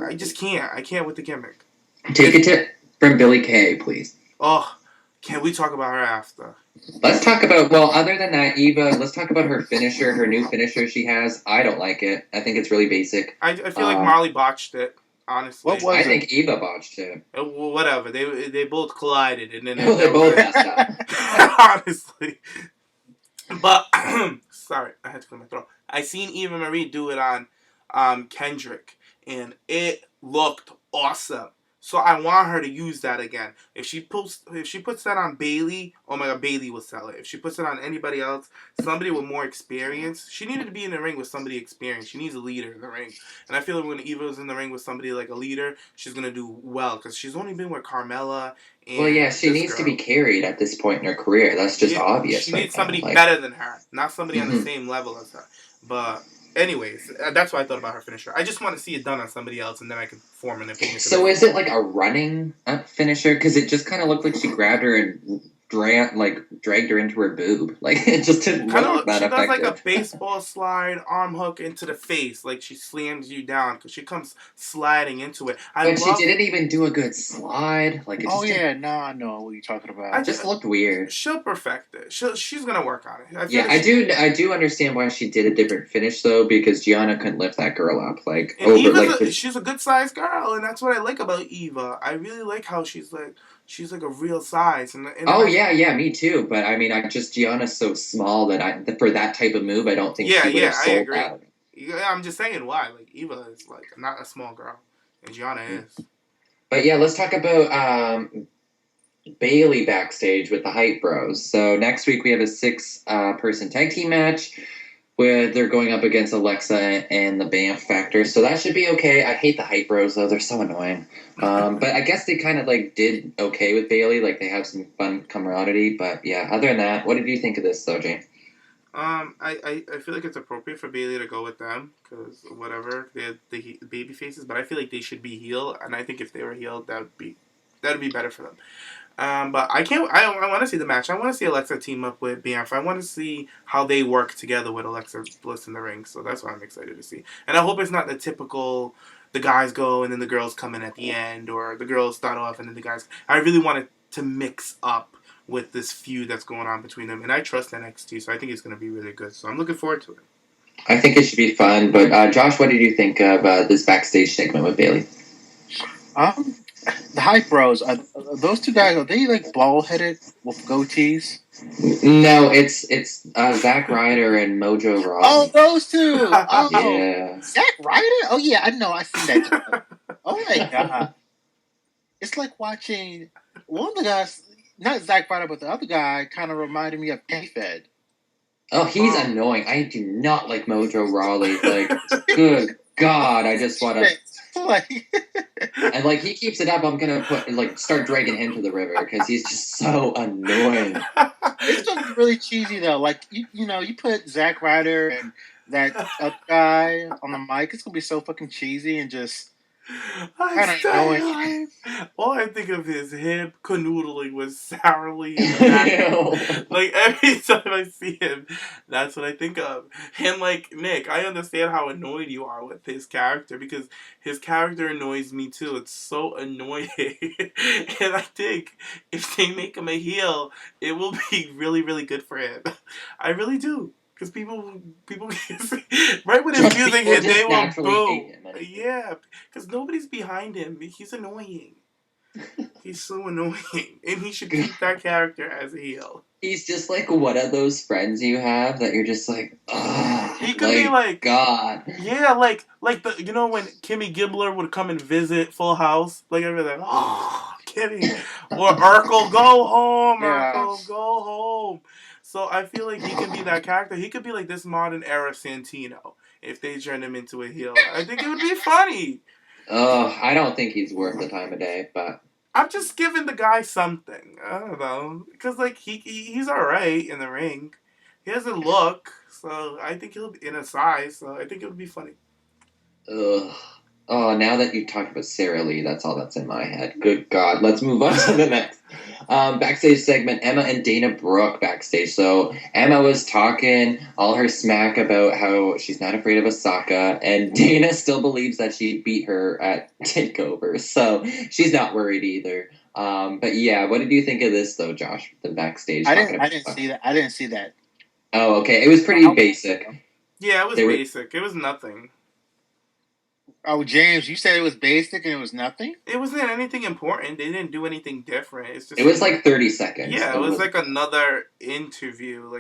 I just can't. I can't with the gimmick. Take a tip from Billie Kay, please. Oh, can we talk about her after? Let's talk about, well, other than that, Eva, let's talk about her finisher, her new finisher she has. I don't like it. I think it's really basic. I feel like Marely botched it, honestly. What was I it? think Eva botched it. Well, whatever. They both collided, and then They both messed up. honestly. But, sorry, I had to clear my throat. I seen Eva Marie do it on Kendrick, and it looked awesome. So I want her to use that again. If she puts that on Billie, oh my God, Billie will sell it. If she puts it on anybody else, somebody with more experience, she needed to be in the ring with somebody experienced. She needs a leader in the ring. And I feel like when Eva was in the ring with somebody like a leader, she's going to do well, because she's only been with Carmella. And well, yeah, she needs to be carried at this point in her career. That's just obvious. She needs somebody better than her, not somebody on the same level as her. But anyways, that's what I thought about her finisher. I just want to see it done on somebody else, and then I can form an opinion. So is it like a running finisher? Because it just kind of looked like she grabbed her and dragged her into her boob. Like, it just didn't look that effective. She does like a baseball slide arm hook into the face. Like, she slams you down because she comes sliding into it. But she didn't even do a good slide. Like, it I know what you're talking about. It just looked weird. She'll perfect it. She's going to work on it. I do understand why she did a different finish, though, because Gianna couldn't lift that girl up. Like, she's a good-sized girl, and that's what I like about Eva. I really like how she's like a real size. Yeah, me too. But I mean, Gianna's so small that for that type of move, I don't think she would have sold out. Yeah, I'm just saying why. Like, Eva is like not a small girl, and Gianna is. But yeah, let's talk about Bayley backstage with the Hype Bros. So next week we have a 6-person tag team match where they're going up against Alexa and the Bam Factor. So that should be okay. I hate the Hype Bros, though. They're so annoying. But I guess they kind of did okay with Bayley. Like, they have some fun camaraderie. But yeah, other than that, what did you think of this, though, Jane? I feel like it's appropriate for Bayley to go with them, because whatever, they're the baby faces, but I feel like they should be heel, and I think if they were heel, that would be better for them. But I want to see the match. I want to see Alexa team up with Bianca. I want to see how they work together with Alexa Bliss in the ring. So that's what I'm excited to see. And I hope it's not the typical, the guys go and then the girls come in at the end, or the girls start off and then the guys. I really want it to mix up with this feud that's going on between them. And I trust NXT, so I think it's going to be really good. So I'm looking forward to it. I think it should be fun. But Josh, what did you think of this backstage segment with Bayley? The Hype Bros, those two guys, are they bald-headed with goatees? No, it's Zack Ryder and Mojo Rawley. Oh, those two! Oh, yeah. Zack Ryder? Oh, yeah, I know. I seen that. Oh, my God. It's like watching one of the guys, not Zack Ryder, but the other guy kind of reminded me of K-Fed. Oh, he's annoying. I do not like Mojo Rawley. Like, good God, I just want to And like he keeps it up, I'm gonna start dragging him to the river because he's just so annoying. It's gonna be really cheesy though. Like you put Zack Ryder and that other guy on the mic, it's gonna be so fucking cheesy and just kind of annoying. All I think of is him canoodling with Sarah in the back. Like every time I see him, that's what I think of. And like Nick, I understand how annoyed you are with his character because his character annoys me too. It's so annoying. And I think if they make him a heel, it will be really, really good for him. I really do. Because people right when his music hit, they will boo. Yeah, because nobody's behind him. He's annoying. He's so annoying, and he should keep that character as a heel. He's just like one of those friends you have that you're just like, ugh. He could be like God. Yeah, like when Kimmy Gibbler would come and visit Full House, like I'd be like, oh, Kimmy, or Urkel, go home, Urkel, go home. So I feel like he can be that character. He could be like this modern era Santino if they turn him into a heel. I think it would be funny. I don't think he's worth the time of day, but I'm just giving the guy something. I don't know, because like he's all right in the ring. He has a look, so I think he'll be in a size. So I think it would be funny. Ugh. Oh, now that you talked about Sarah Lee, that's all that's in my head. Good God. Let's move on to the next backstage segment. Emma and Dana Brooke backstage. So Emma was talking all her smack about how she's not afraid of Asuka, and Dana still believes that she beat her at TakeOver. So she's not worried either. But yeah, what did you think of this though, Josh? The backstage. I didn't see that. I didn't see that. Oh, okay. It was pretty basic. Yeah, it was basic. It was nothing. Oh, James, you said it was basic and it was nothing? It wasn't anything important. They didn't do anything different. It's just it was like 30 seconds. Yeah, it was like another interview.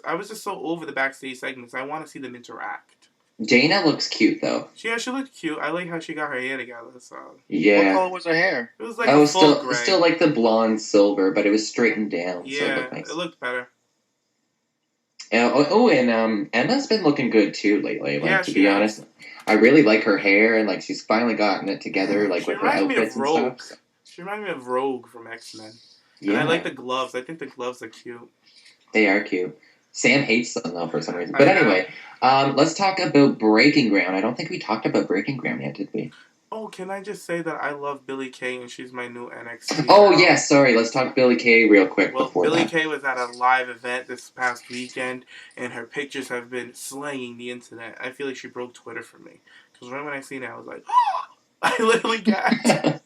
I was just so over the backstage segments. I want to see them interact. Dana looks cute though. Yeah, she looked cute. I like how she got her hair together. So yeah. What color was her hair? It was like full gray. Still like the blonde silver, but it was straightened down. Yeah, so it looked nice. It looked better. And Emma's been looking good too lately. To be honest, I really like her hair, and like she's finally gotten it together, like with her outfits and stuff. She reminds me of Rogue from X-Men. Yeah. And I like the gloves. I think the gloves are cute. They are cute. Sam hates them though for some reason. But anyway, let's talk about Breaking Ground. I don't think we talked about Breaking Ground yet, did we? Oh, can I just say that I love Billie Kay and she's my new NXT. Oh, yeah, sorry. Let's talk Billie Kay real quick before Billie that. Kay was at a live event this past weekend, and her pictures have been slaying the internet. I feel like she broke Twitter for me. Because right when I seen it, I was like, oh! I literally gagged.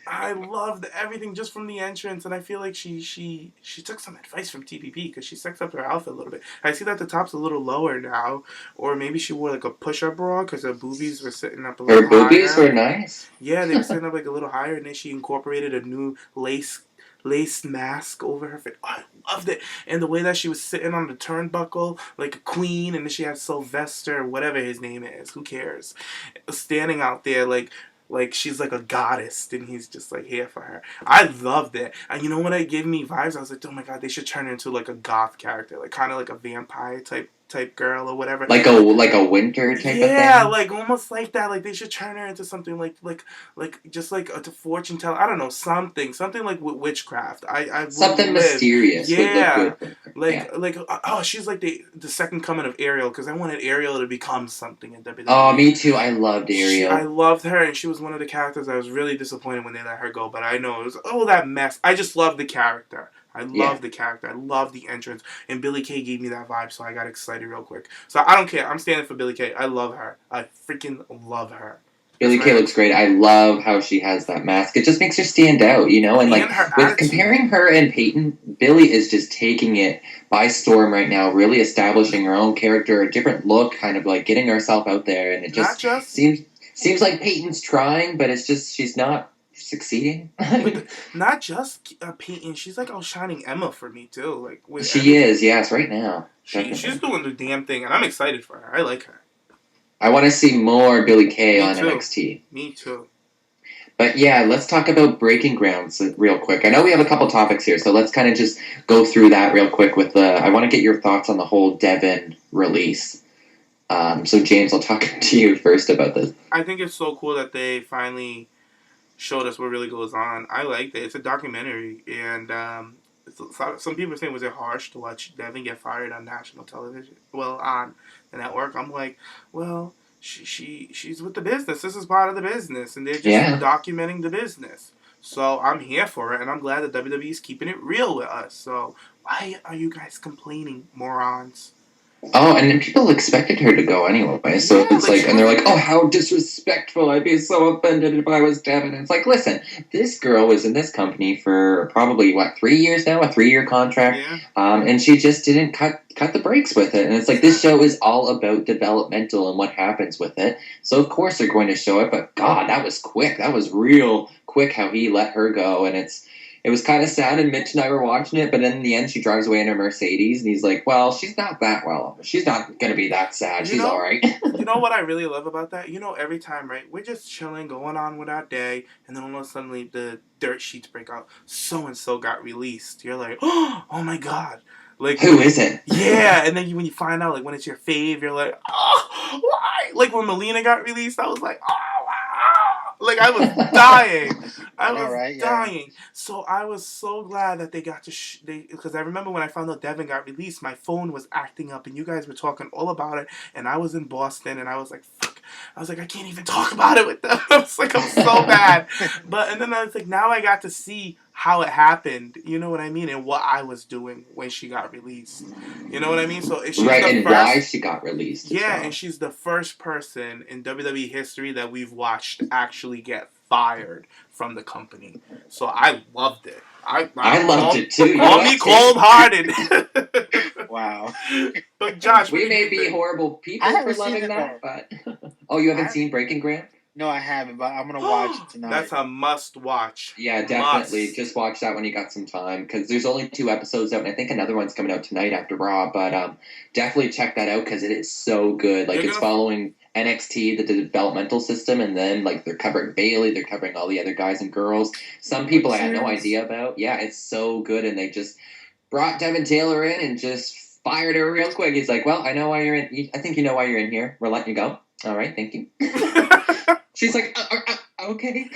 I loved everything just from the entrance, and I feel like she took some advice from TPP because she sexed up her outfit a little bit. I see that the top's a little lower now, or maybe she wore like a push-up bra because her boobies were sitting up a little higher. Her boobies were nice. Yeah, they were sitting up like a little higher, and then she incorporated a new lace mask over her face. Oh, I loved it. And the way that she was sitting on the turnbuckle like a queen, and then she had Sylvester, whatever his name is, who cares, standing out there like she's like a goddess, and he's just like here for her. I loved it. And you know what it gave me vibes? I was like, oh my god, they should turn her into like a goth character, like kind of like a vampire type girl or whatever. Like a winter type of thing? Yeah, like almost like that. Like they should turn her into something like just like a fortune teller. I don't know, something like with witchcraft. I something mysterious. Yeah, oh, she's like the second coming of Ariel, because I wanted Ariel to become something in WWE. Oh, me too. I loved Ariel. I loved her, and she was one of the characters I was really disappointed when they let her go. But I know it was that mess. I just loved the character. I love the character. I love the entrance. And Billie Kay gave me that vibe, so I got excited real quick. So I don't care. I'm standing for Billie Kay. I love her. I freaking love her. Billie Kay looks great. I love how she has that mask. It just makes her stand out, you know? And like, with comparing her and Peyton, Billie is just taking it by storm right now, really establishing her own character, a different look, kind of like getting herself out there. And it just seems like Peyton's trying, but it's just, she's not succeeding. Not just Peyton, she's like outshining Emma for me too. Like she is, yes, right now. She's doing the damn thing, and I'm excited for her. I like her. I want to see more Billie Kay on NXT. Me too. But yeah, let's talk about Breaking Grounds real quick. I know we have a couple topics here, so let's kind of just go through that real quick. I want to get your thoughts on the whole Devin release. So James, I'll talk to you first about this. I think it's so cool that they finally showed us what really goes on. I liked it. It's a documentary, and some people are saying, was it harsh to watch Devin get fired on national television? Well, on the network. I'm like, well, she's with the business. This is part of the business, and they're just documenting the business. So I'm here for it, and I'm glad that WWE is keeping it real with us. So why are you guys complaining, morons? Oh, and then people expected her to go anyway, so it's like, and they're like, oh, how disrespectful, I'd be so offended if I was Devin. And it's like, listen, this girl was in this company for probably, 3 years now, a 3-year contract, and she just didn't cut the brakes with it. And it's like, this show is all about developmental and what happens with it, so of course they're going to show it, but God, that was quick. That was real quick how he let her go, and it was kind of sad, and Mitch and I were watching it, but then in the end, she drives away in her Mercedes, and he's like, well, she's not that well. She's not going to be that sad. She's all right. You know what I really love about that? You know, every time, right, we're just chilling, going on with our day, and then all of a sudden, the dirt sheets break out. So-and-so got released. You're like, oh my God. Like, who is it? Yeah, and then when you find out, like, when it's your fave, you're like, oh, why? Like, when Melina got released, I was like, oh, wow. Like, I was dying. I was dying. So I was so glad that they got to because I remember when I found out Devin got released, my phone was acting up, and you guys were talking all about it, and I was in Boston, and I was like, fuck. I was like, I can't even talk about it with them. I was like, I'm so bad. And then I was like, now I got to see how it happened, you know what I mean, and what I was doing when she got released. You know what I mean? So she's and why she got released. Yeah, and she's the first person in WWE history that we've watched actually get fired from the company. So I loved it. I loved it too. Call me cold-hearted. Wow. But Josh, we may be horrible people for loving that, but oh, you haven't seen Breaking Grant? No, I haven't, but I'm going to watch it tonight. That's a must-watch. Yeah, definitely. Just watch that when you got some time, because there's only 2 episodes out, and I think another one's coming out tonight after Raw, but definitely check that out, because it is so good. Like, it's following NXT, the developmental system, and then, like, they're covering Bayley, they're covering all the other guys and girls. Some people I had no idea about. Yeah, it's so good, and they just brought Devin Taylor in and just fired her real quick. He's like, well, I know why you're in. I think you know why you're in here. We're letting you go. All right, thank you. She's like, okay.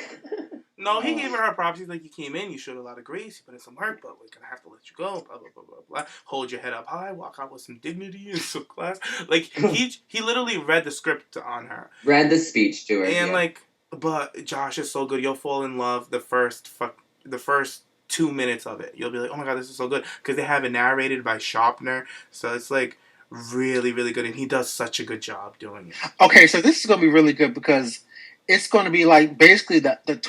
No, he gave her props. He's like, you came in, you showed a lot of grace, you put in some work, but we're going to have to let you go, blah, blah, blah, blah, blah. Hold your head up high, walk out with some dignity and some class. Like, he literally read the script on her. Read the speech to her. And, but Josh is so good. You'll fall in love the first 2 minutes of it. You'll be like, oh my God, this is so good. Because they have it narrated by Sharpner. So it's, like, really, really good. And he does such a good job doing it. Okay, so this is going to be really good because it's going to be like basically the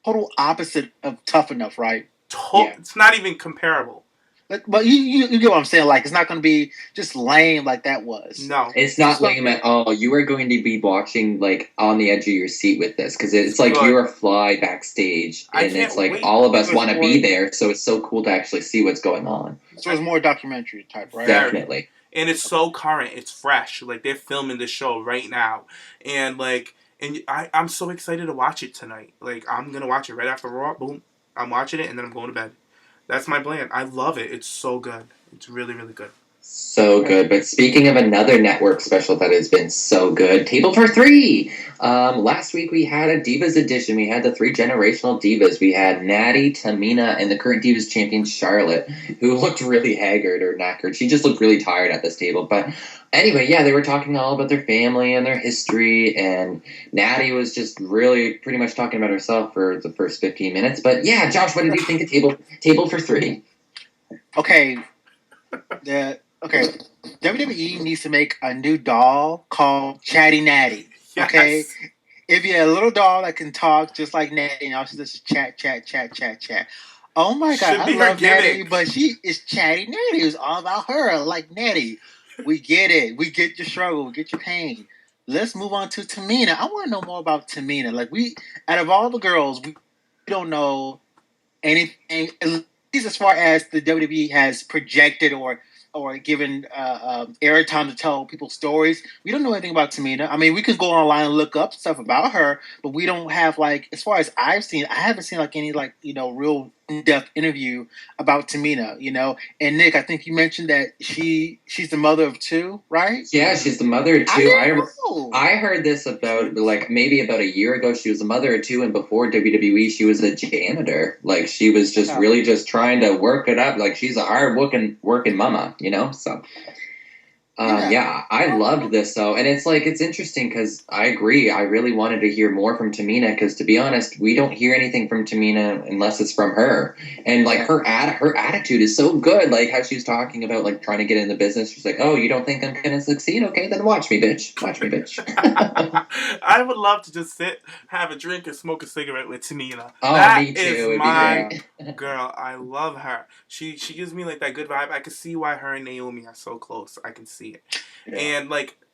total opposite of Tough Enough, right? It's not even comparable. But you get what I'm saying. Like, it's not going to be just lame like that was. No. It's not lame at all. You are going to be watching, like, on the edge of your seat with this. Because it's like you're a fly backstage. And it's like all of us want to be there. So it's so cool to actually see what's going on. So it's more documentary type, right? Definitely. And it's so current. It's fresh. Like, they're filming the show right now. And, like... And I'm so excited to watch it tonight. Like, I'm going to watch it right after Raw. Boom. I'm watching it, and then I'm going to bed. That's my plan. I love it. It's so good. It's really, really good. So good. But speaking of another network special that has been so good, Table for 3. Last week we had a Divas edition. We had the 3 generational Divas. We had Natty, Tamina, and the current Divas champion Charlotte, who looked really haggard or knackered. She just looked really tired at this table. But anyway, yeah, they were talking all about their family and their history, and Natty was just really pretty much talking about herself for the first 15 minutes. But yeah, Josh, what did you think of Table for 3? Okay. WWE needs to make a new doll called Chatty Natty. Okay? Yes. If you had a little doll that can talk just like Natty, and all she does is chat. Oh my God, I love Natty, but she is Chatty Natty. It's all about her. Like Natty. We get it. We get your struggle. We get your pain. Let's move on to Tamina. I want to know more about Tamina. Like, out of all the girls, we don't know anything, at least as far as the WWE has projected or given airtime to tell people stories. We don't know anything about Tamina. I mean, we can go online and look up stuff about her, but we don't have, like, as far as I haven't seen like any, like, you know, real in-depth interview about Tamina, And Nick, I think you mentioned that she's the mother of 2, right? Yeah, she's the mother of 2. I heard this about maybe about a year ago. She was the mother of 2, and before WWE, she was a janitor. She was just really just trying to work it up. She's a hard working mama, So. I loved this though, and it's interesting because I agree. I really wanted to hear more from Tamina because, to be honest, we don't hear anything from Tamina unless it's from her. And her attitude is so good. How she was talking about trying to get in the business. She's like, "Oh, you don't think I'm gonna succeed? Okay, then watch me, bitch. Watch me, bitch." I would love to just sit, have a drink, and smoke a cigarette with Tamina. Oh, that me too. is my girl. I love her. She gives me that good vibe. I can see why her and Naomi are so close. I can see it. Yeah. And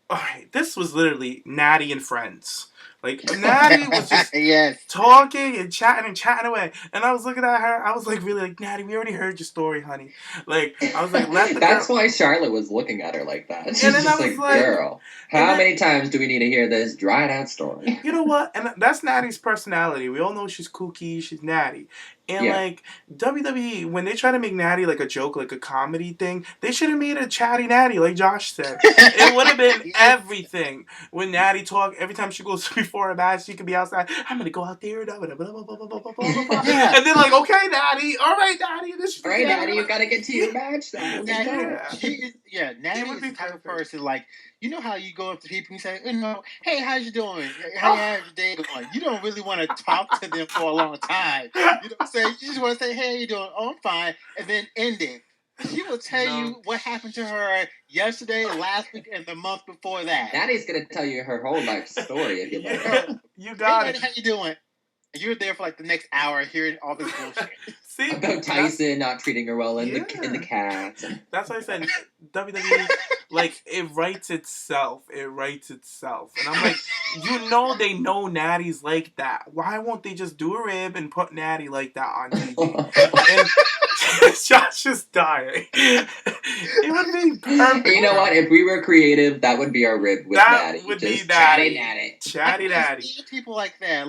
all right, this was literally Natty and friends. Natty was just talking and chatting away. And I was looking at her. I was really Natty, we already heard your story, honey. I was let the That's why Charlotte was looking at her like that. She's just girl, how many times do we need to hear this dried out story? You know what? And that's Natty's personality. We all know she's kooky. She's Natty. And WWE, when they try to make Natty a joke, a comedy thing, they should have made a chatty Natty, like Josh said. It would have been everything. When Natty talked, every time she goes before a match, she could be outside. I'm gonna go out there and blah blah blah blah blah blah blah. And then okay, Natty, all right, Natty, all right, Natty, you gotta get to your match now. Natty is the type of person you know how you go up to people and say, hey, how's you doing? How's your day going? You don't really want to talk to them for a long time. You know what I'm saying? You just want to say, hey, how you doing? Oh, I'm fine. And then end it. She will tell you what happened to her yesterday, last week, and the month before that. Natty's going to tell you her whole life story if you like. You got it. How you doing? And you're there for the next hour hearing all this bullshit. See, about Tyson not treating her well in the cast. That's why I said WWE, it writes itself. It writes itself. And I'm they know Natty's like that. Why won't they just do a rib and put Natty like that on TV? And Josh is dying. It would be perfect. You know what? If we were creative, that would be our rib with Natty. That would be Natty. Chatty Natty. People like that.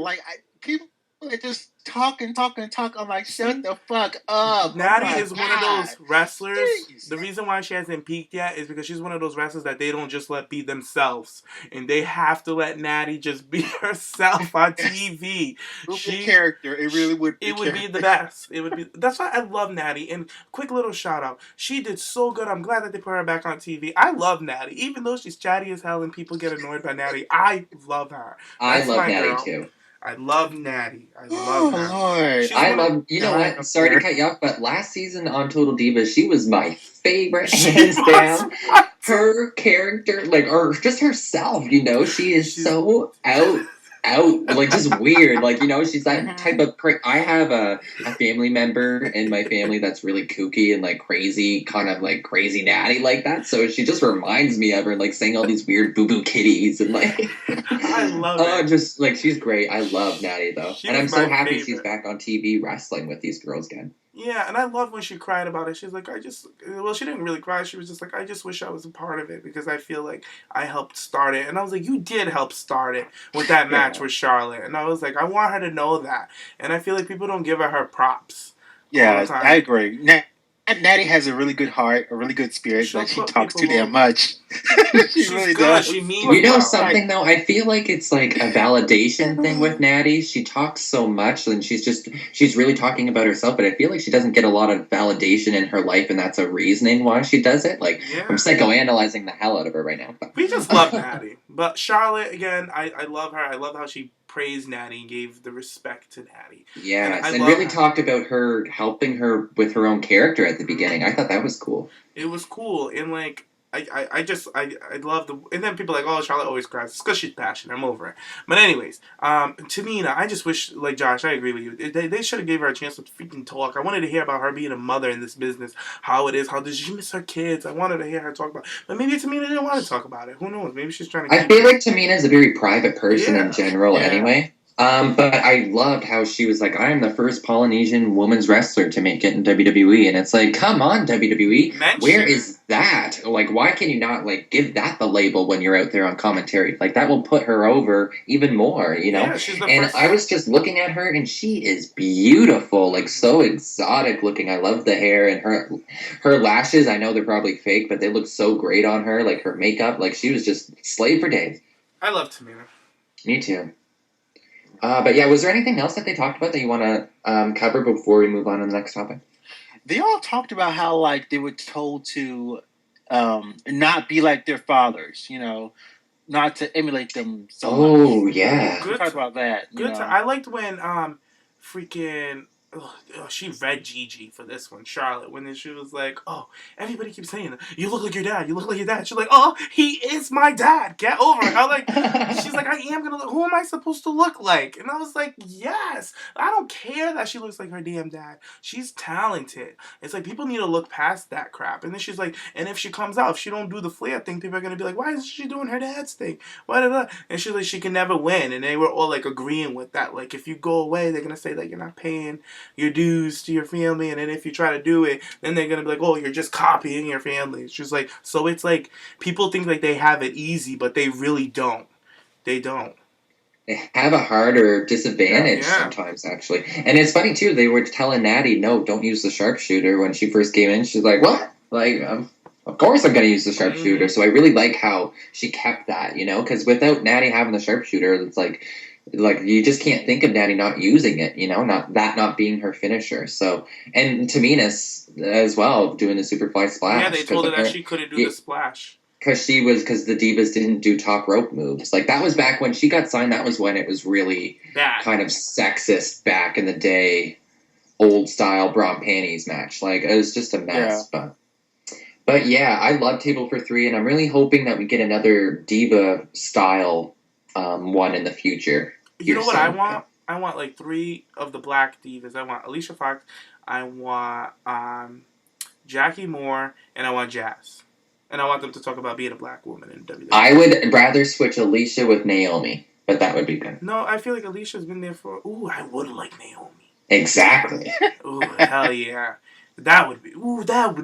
People that just talk. I'm shut the fuck up. Natty is one of those wrestlers. Jeez. The reason why she hasn't peaked yet is because she's one of those wrestlers that they don't just let be themselves. And they have to let Natty just be herself on TV. Character. It really would be. It would be the best. It would be. That's why I love Natty. And quick little shout out. She did so good. I'm glad that they put her back on TV. I love Natty. Even though she's chatty as hell and people get annoyed by Natty, I love her. I love Natty too. I love Natty. I love her. Lord. You know what? Sorry to cut you off, but last season on Total Divas, she was my favorite, hands down. Her character, or just herself, she is so out, just weird. She's that type of I have a family member in my family that's really kooky and crazy, kind of crazy Natty like that. So she just reminds me of her, saying all these weird boo-boo kitties and I love it. Just she's great. I love Natty though. And I'm so happy she's back on TV wrestling with these girls again. Yeah, and I love when she cried about it. She's she didn't really cry. She was just I just wish I was a part of it because I feel like I helped start it. And I was you did help start it with that match with Charlotte. And I was I want her to know that. And I feel like people don't give her props. Yeah, I agree. Natty has a really good heart, a really good spirit. She talks too damn much. She really does. She means something though? I feel like it's a validation thing with Natty. She talks so much, and she's really talking about herself. But I feel like she doesn't get a lot of validation in her life, and that's a reasoning why she does it. I'm psychoanalyzing the hell out of her right now. We just love Natty, but Charlotte again. I love her. I love how she praised Natty and gave the respect to Natty. Yes, and really talked about her helping her with her own character at the beginning. I thought that was cool. It was cool, and I love the, and then people are oh, Charlotte always cries. It's because she's passionate. I'm over it. But anyways, Tamina, I just wish, Josh, I agree with you. They should have gave her a chance to freaking talk. I wanted to hear about her being a mother in this business, how it is, how does she miss her kids. I wanted to hear her talk about it. But maybe Tamina didn't want to talk about it. Who knows? Maybe she's trying to. I feel like Tamina is a very private person in general anyway. But I loved how she was like, I am the first Polynesian women's wrestler to make it in WWE. And it's like, come on, WWE. Where is that? Like, why can you not, like, give that the label when you're out there on commentary? Like, that will put her over even more, you know? Yeah, she's the and first... I was just looking at her, and she is beautiful. Like, so exotic looking. I love the hair and her lashes. I know they're probably fake, but they look so great on her. Like, her makeup. Like, she was just slayed for days. I love Tamina. Me too. But yeah, was there anything else that they talked about that you want to cover before we move on to the next topic? They all talked about how, like, they were told to not be like their fathers, you know, not to emulate them so much. Oh, yeah. Good. Talked about that. Good. I liked when freaking... she read Gigi for this one, Charlotte, when she was like, oh, everybody keeps saying that. You look like your dad. You look like your dad. She's like, oh, he is my dad. Get over it. I'm like, she's like, I am going to look. Who am I supposed to look like? And I was like, yes. I don't care that she looks like her damn dad. She's talented. It's like, people need to look past that crap. And then she's like, and if she comes out, if she don't do the Flair thing, people are going to be like, why isn't she doing her dad's thing? And she's like, she can never win. And they were all like agreeing with that. Like, if you go away, they're going to say that you're not paying your dues to your family, and then if you try to do it, then they're gonna be like, oh, you're just copying your family. It's just like, so it's like, people think like they have it easy, but they really don't. They don't. They have a harder disadvantage sometimes, actually. And it's funny, too, they were telling Natty, no, don't use the sharpshooter when she first came in. She's like, what? Like, of course I'm going to use the sharpshooter. So I really like how she kept that, you know, because without Natty having the sharpshooter, it's like you just can't think of Natty not using it, you know, not being her finisher. So, and Tamina's as well doing the Superfly Splash. Yeah, they told her that she couldn't do the splash. Because the Divas didn't do top rope moves. Like, that was back when she got signed. That was when it was really bad. Kind of sexist back in the day, old style bra and panties match. Like, it was just a mess. Yeah. But yeah, I love Table for Three, and I'm really hoping that we get another Diva style one in the future. You know what I want? I want like 3 of the black divas. I want Alicia Fox, I want Jackie Moore, and I want Jazz. And I want them to talk about being a black woman in WWE. I would rather switch Alicia with Naomi, but that would be good. No, I feel like Alicia's been there for... Ooh, I would like Naomi. Exactly. Ooh, hell yeah. That would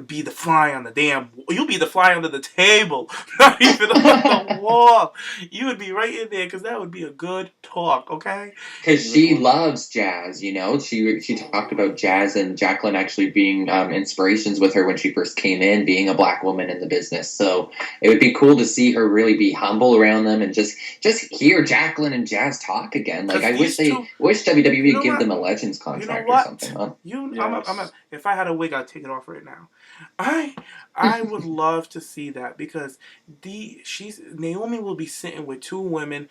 be the fly on the damn... You'll be the fly under the table. Not even on the wall. You would be right in there, because that would be a good talk, okay? Because she loves Jazz, you know? She talked about Jazz and Jacqueline actually being inspirations with her when she first came in, being a black woman in the business. So it would be cool to see her really be humble around them and just hear Jacqueline and Jazz talk again. Like, I wish WWE would give them a Legends contract or something. Huh? If I had a wig, I'd take it off right now. I would love to see that, because Naomi will be sitting with 2 women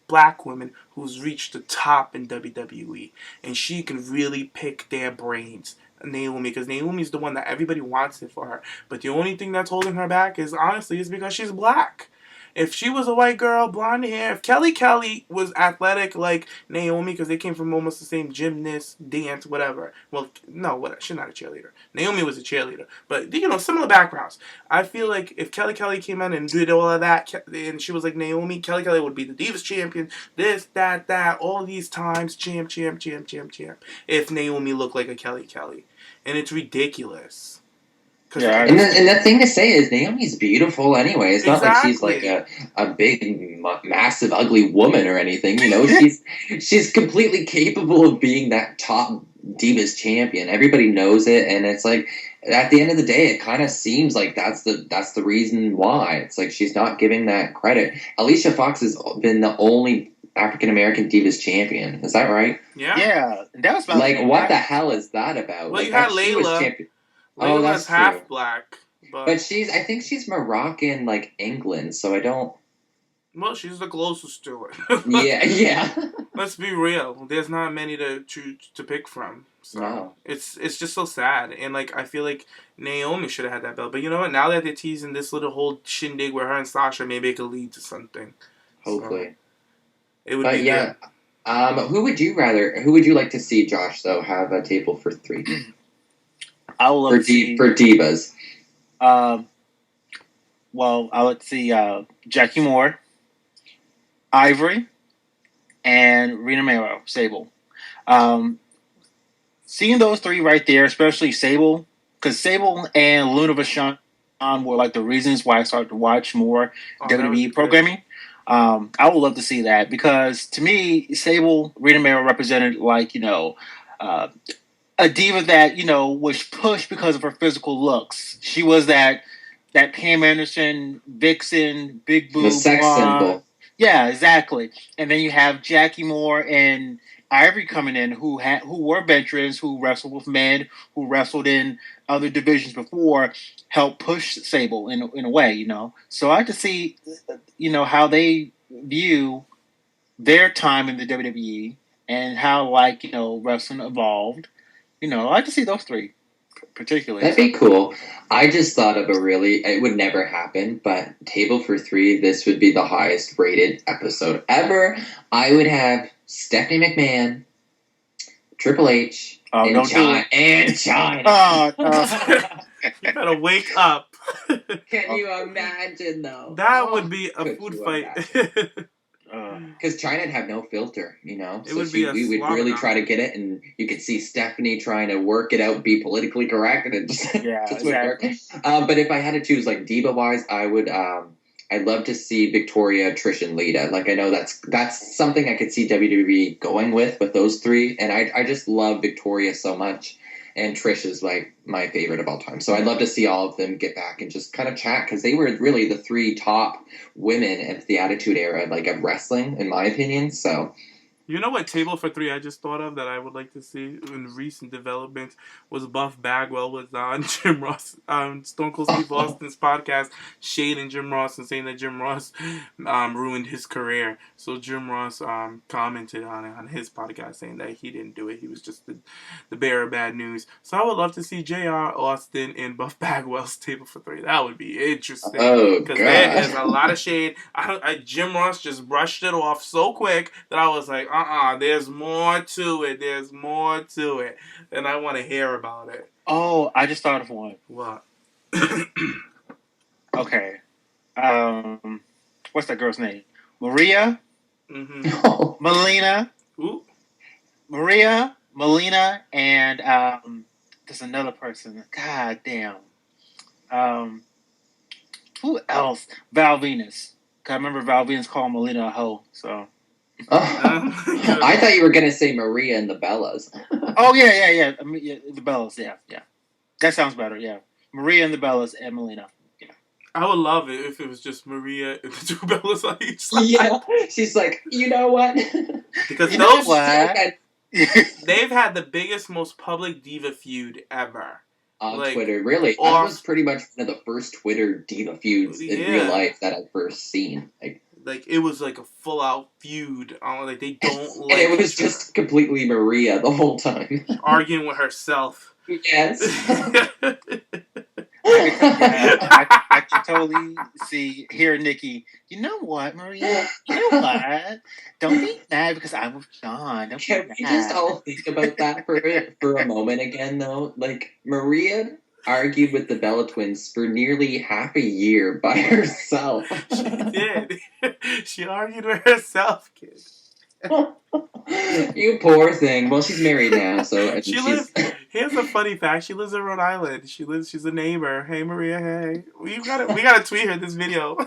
black women who's reached the top in WWE, and she can really pick their brains. Naomi, because Naomi's the one that everybody wants it for her, but the only thing that's holding her back is because she's black. If she was a white girl, blonde hair, if Kelly was athletic like Naomi, because they came from almost the same gymnast, dance, whatever. Well, no, she's not a cheerleader. Naomi was a cheerleader. But, you know, similar backgrounds. I feel like if Kelly came in and did all of that, and she was like Naomi, Kelly would be the Divas champion, this, that, all these times, champ. If Naomi looked like a Kelly. And it's ridiculous. Yeah, and the thing to say is Naomi's beautiful anyway. It's not like she's like a big, massive, ugly woman or anything. You know, she's completely capable of being that top Divas champion. Everybody knows it, and it's like at the end of the day, it kind of seems like that's the reason why. It's like she's not giving that credit. Alicia Fox has been the only African American Divas champion. Is that right? Yeah. That was like what the hell is that about? Well, like, you had Layla. That's half true. Black, but I think she's Moroccan, like England. So I don't. Well, she's the closest to it. yeah. Let's be real. There's not many to pick from. So no. It's just so sad, and like I feel like Naomi should have had that belt. But you know what? Now that they're teasing this little whole shindig with her and Sasha, maybe it could lead to something. Hopefully, so, it would be good. Who would you like to see, Josh? Though have a table for 3. I would love for divas. Well, I would see Jackie Moore, Ivory, and Rena Mero, Sable. Seeing those three right there, especially Sable, because Sable and Luna Vachon were like the reasons why I started to watch more WWE programming. I would love to see that because to me, Sable, Rena Mero represented like, a diva that, was pushed because of her physical looks. She was that Pam Anderson, Vixen, big boob. The sex symbol. Yeah, exactly. And then you have Jackie Moore and Ivory coming in who were veterans, who wrestled with men, who wrestled in other divisions before, help push Sable in a way, So I like to see, how they view their time in the WWE and how, wrestling evolved. I like to see those three, particularly. That'd be cool. I just thought of it would never happen, but Table for Three, this would be the highest rated episode ever. I would have Stephanie McMahon, Triple H, and China. You gotta wake up. Can you imagine, though? That would be a food fight. Because China would have no filter, It so would we would really try to get it, and you could see Stephanie trying to work it out, be politically correct, and it just, just wouldn't work. But if I had to choose, like, diva-wise, I would, I'd love to see Victoria, Trish, and Lita. Like, I know that's something I could see WWE going with those three, and I just love Victoria so much. And Trish is, like, my favorite of all time. So I'd love to see all of them get back and just kind of chat, because they were really the three top women of the Attitude Era, like, of wrestling, in my opinion. So... You know what Table for Three I just thought of that I would like to see in recent developments was Buff Bagwell was on Jim Ross, Stone Cold Steve Austin's podcast, shading Jim Ross and saying that Jim Ross ruined his career. So Jim Ross commented on it on his podcast saying that he didn't do it. He was just the bearer of bad news. So I would love to see JR, Austin, and Buff Bagwell's Table for Three. That would be interesting. Oh, because there is a lot of shade. Jim Ross just brushed it off so quick that I was like, there's more to it. There's more to it. And I want to hear about it. Oh, I just thought of one. What? Okay. What's that girl's name? Maria? Mm-hmm. Melina? Ooh. Maria, Melina, and there's another person. God damn. Who else? Val Venus. Cause I remember Val Venus calling Melina a hoe, so... I thought you were going to say Maria and the Bellas. Oh, yeah. The Bellas, yeah. That sounds better, yeah. Maria and the Bellas and Melina. Yeah. I would love it if it was just Maria and the two Bellas on each side. Yeah. She's like, you know what? Because they've had the biggest, most public diva feud ever. On Twitter, really. That was pretty much one of the first Twitter diva feuds in real life that I've first seen. Like, it was like a full-out feud. Like, they don't like... And it was just completely Maria the whole time. Arguing with herself. Yes. I can totally hear Nikki. You know what, Maria? You know what? Don't be mad because I'm with John. Can we just all think about that for a moment again, though? Like, Maria... argued with the Bella Twins for nearly half a year by herself. She did. She argued with herself, kid. You poor thing. Well, she's married now, so here's a funny fact. She lives in Rhode Island. She's a neighbor. Hey, Maria. Hey, we gotta tweet her this video.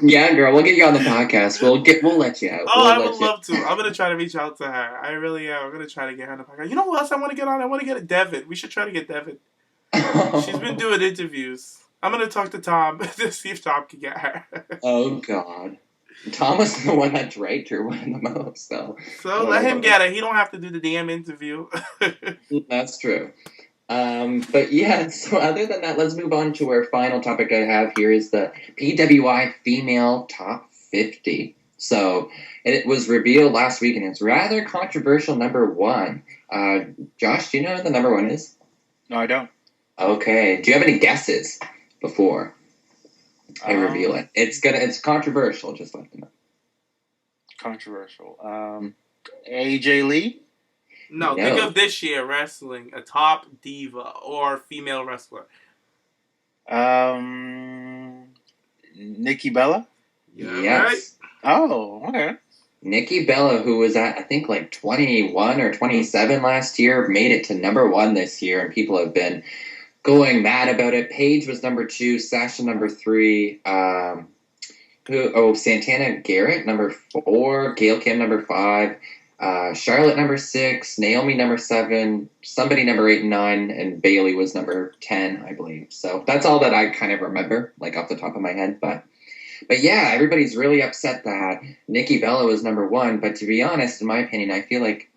Yeah, girl. We'll get you on the podcast. We'll let you out. I would love to. I'm gonna try to reach out to her. I really am. I'm gonna try to get her on the podcast. You know who else I want to get on? I want to get Devin. We should try to get Devin. She's been doing interviews. I'm going to talk to Tom to see if Tom can get her. Oh, God. Tom was the one that dragged her the most, though. So let him get her. He don't have to do the damn interview. That's true. But yeah, so other than that, let's move on to our final topic I have here is the PWI Female Top 50. So it was revealed last week, and it's rather controversial number one. Josh, do you know what the number one is? No, I don't. Okay. Do you have any guesses before I reveal it? It's controversial, just let me know. Controversial. AJ Lee? No, think of this year wrestling, a top diva or female wrestler. Nikki Bella? Yeah, yes. Right? Oh, okay. Nikki Bella, who was at, I think, like 21 or 27 last year, made it to number 1 this year, and people have been going mad about it. Paige was number 2, Sasha number 3, Santana Garrett number 4, Gail Kim number 5, Charlotte number 6, Naomi number 7, somebody number 8 and 9, and Bailey was number 10, I believe. So that's all that I kind of remember, like off the top of my head. But yeah, everybody's really upset that Nikki Bella was number 1. But to be honest, in my opinion, I feel like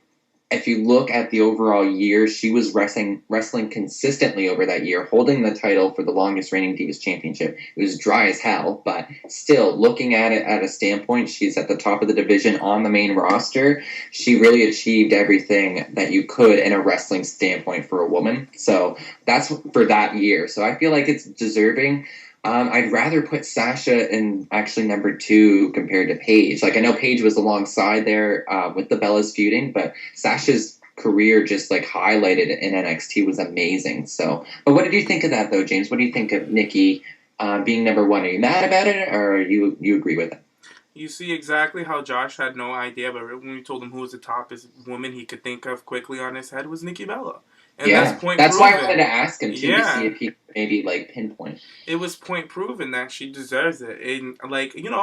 if you look at the overall year, she was wrestling consistently over that year, holding the title for the longest reigning Divas Championship. It was dry as hell, but still, looking at it at a standpoint, she's at the top of the division on the main roster. She really achieved everything that you could in a wrestling standpoint for a woman. So that's for that year. So I feel like it's deserving. I'd rather put Sasha in actually number 2 compared to Paige. Like, I know Paige was alongside there with the Bellas feuding, but Sasha's career just like highlighted in NXT was amazing. So, but what did you think of that though, James? What do you think of Nikki being number 1? Are you mad about it, or you agree with it? You see exactly how Josh had no idea, but when we told him who was the top woman he could think of quickly on his head was Nikki Bella. And yeah, that's why I wanted to ask him too, to see if he maybe like pinpoint. It was point proven that she deserves it, and like, you know,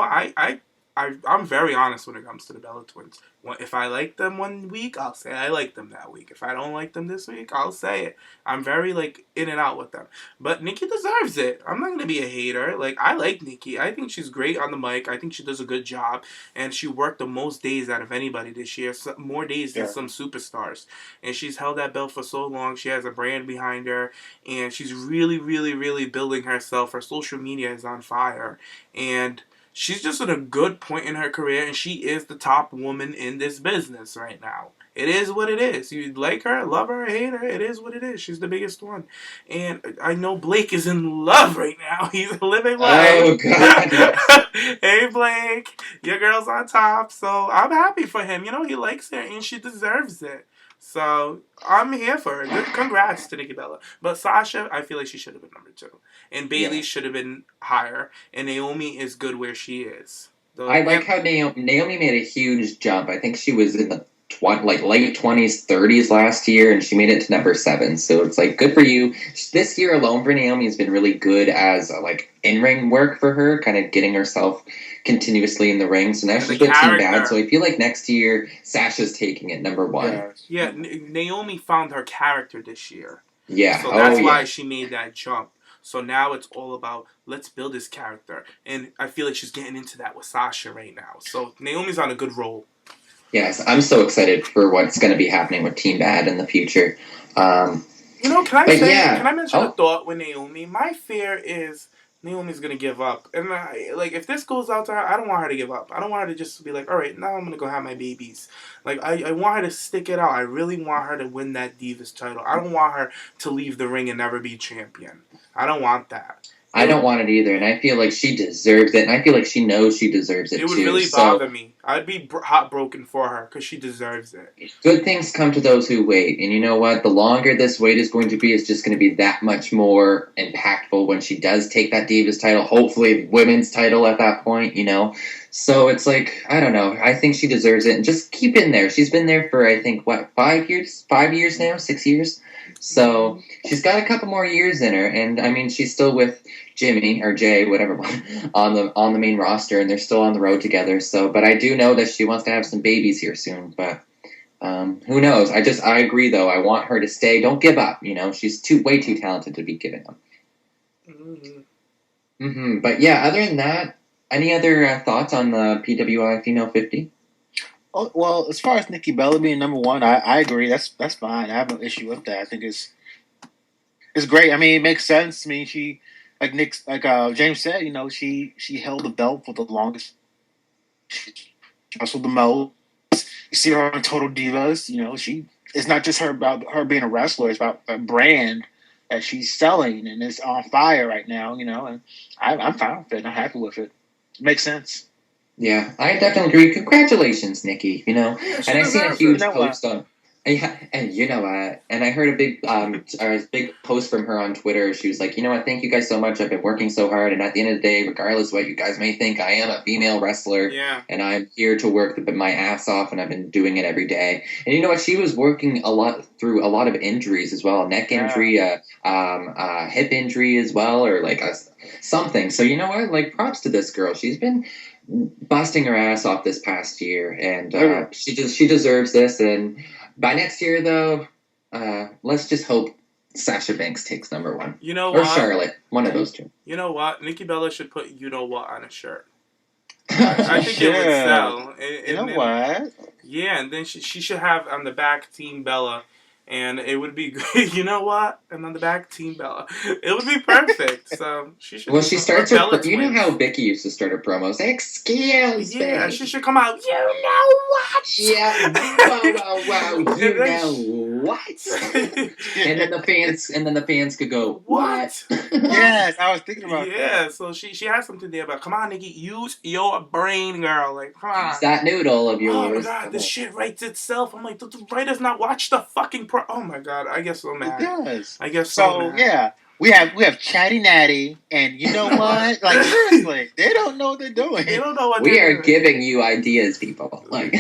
I'm very honest when it comes to the Bella Twins. If I like them one week, I'll say I like them that week. If I don't like them this week, I'll say it. I'm very like in and out with them. But Nikki deserves it. I'm not gonna be a hater. Like, I like Nikki. I think she's great on the mic. I think she does a good job, and she worked the most days out of anybody this year. More days than some superstars. And she's held that belt for so long. She has a brand behind her, and she's really, really, really building herself. Her social media is on fire, and she's just at a good point in her career, and she is the top woman in this business right now. It is what it is. You like her, love her, hate her, it is what it is. She's the biggest one. And I know Blake is in love right now. He's living life. Oh, God. Hey, Blake, your girl's on top. So I'm happy for him. You know, he likes her, and she deserves it. So I'm here for her. Congrats to Nikki Bella. But Sasha, I feel like she should have been number 2. And Bailey should have been higher. And Naomi is good where she is. I like how Naomi made a huge jump. I think she was in the late 20s, 30s last year, and she made it to number 7. So it's like, good for you. This year alone for Naomi has been really good as like in-ring work for her, kind of getting herself continuously in the ring. So now she's with Team Bad. So I feel like next year Sasha's taking it number 1. Yeah, Naomi found her character this year. Yeah. So that's why she made that jump. So now it's all about, let's build this character. And I feel like she's getting into that with Sasha right now. So Naomi's on a good roll. Yes, I'm so excited for what's going to be happening with Team Bad in the future. You know, can I mention a thought with Naomi? My fear is Naomi's going to give up. And if this goes out to her, I don't want her to give up. I don't want her to just be like, all right, now I'm going to go have my babies. Like, I want her to stick it out. I really want her to win that Divas title. I don't want her to leave the ring and never be champion. I don't want that. I don't want it either, and I feel like she deserves it, and I feel like she knows she deserves it, too. It would really bother me. I'd be heartbroken for her, because she deserves it. Good things come to those who wait, and you know what? The longer this wait is going to be, it's just going to be that much more impactful when she does take that Divas title, hopefully women's title at that point, you know? So it's like, I don't know. I think she deserves it, and just keep in there. She's been there for, I think, 5 years? 5 years now? 6 years? So she's got a couple more years in her, and I mean, she's still with Jimmy or Jay, whatever, on the main roster, and they're still on the road together. So, but I do know that she wants to have some babies here soon. But who knows? I agree though. I want her to stay. Don't give up. You know, she's way too talented to be giving up. But yeah, other than that, any other thoughts on the PWI Female 50? Oh, well, as far as Nikki Bella being number 1, I agree. That's fine. I have no issue with that. I think it's great. I mean, it makes sense. I mean, she, like James said, you know, she held the belt for the longest. She wrestled the most. You see her on Total Divas. You know, it's not just about her being a wrestler. It's about a brand that she's selling, and it's on fire right now. You know, and I'm fine with it. I'm happy with it. It makes sense. Yeah, I definitely agree. Congratulations, Nikki. You know, and I seen a huge post on Yeah, and you know what? And I heard a big big post from her on Twitter. She was like, you know what? Thank you guys so much. I've been working so hard, and at the end of the day, regardless of what you guys may think, I am a female wrestler, and I'm here to work my ass off, and I've been doing it every day. And you know what? She was working through a lot of injuries as well, neck injury, hip injury as well, or like something. So you know what? Like, props to this girl. She's been busting her ass off this past year, and she deserves this. And by next year, though, let's just hope Sasha Banks takes number one. You know or what? Charlotte, one of those two. You know what? Nikki Bella should put "You Know What" on a shirt. I think it would sell. You know what? Yeah, and then she should have on the back Team Bella, and it would be great. You know what? And on the back Team Bella, it would be perfect. So she should. Well, she starts her. You know how Becky used to start her promos. Excuse me. Yeah, she should come out. You know what? Yeah. Wow. You know what? and then the fans could go, what? Yes, I was thinking about that. Yeah, so she has something there about, come on, Nikki, use your brain, girl. Like, come on. Use that noodle of yours. Oh my god, this shit writes itself. I'm like, the writers not watch the fucking oh my god, I get so mad. It does. I guess so mad. Yeah. We have Chatty Natty, and you know what? Like, seriously, they don't know what they're doing. They don't know what we are giving you ideas, people. Like,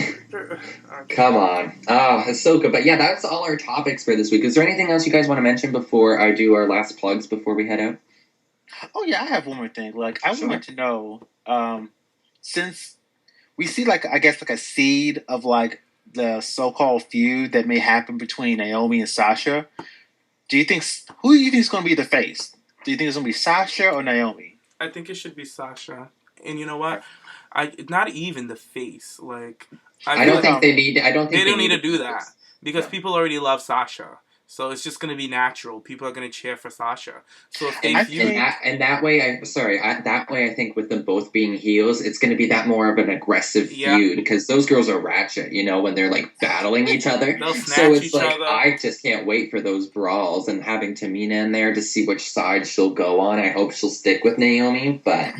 come on. Oh, it's so good. But yeah, that's all our topics for this week. Is there anything else you guys want to mention before I do our last plugs before we head out? Oh yeah, I have one more thing. Like, I wanted to know, since we see like a seed of like the so-called feud that may happen between Naomi and Sasha. Who do you think is going to be the face? Do you think it's going to be Sasha or Naomi? I think it should be Sasha. And you know what? Not even the face. Like, I don't think they need. I don't think they don't need to do that because people already love Sasha. So it's just going to be natural. People are going to cheer for Sasha. So if they feud, that way, I think with them both being heels, it's going to be that more of an aggressive feud because those girls are ratchet, you know, when they're like battling each other. They'll snatch so it's each like other. I just can't wait for those brawls and having Tamina in there to see which side she'll go on. I hope she'll stick with Naomi, but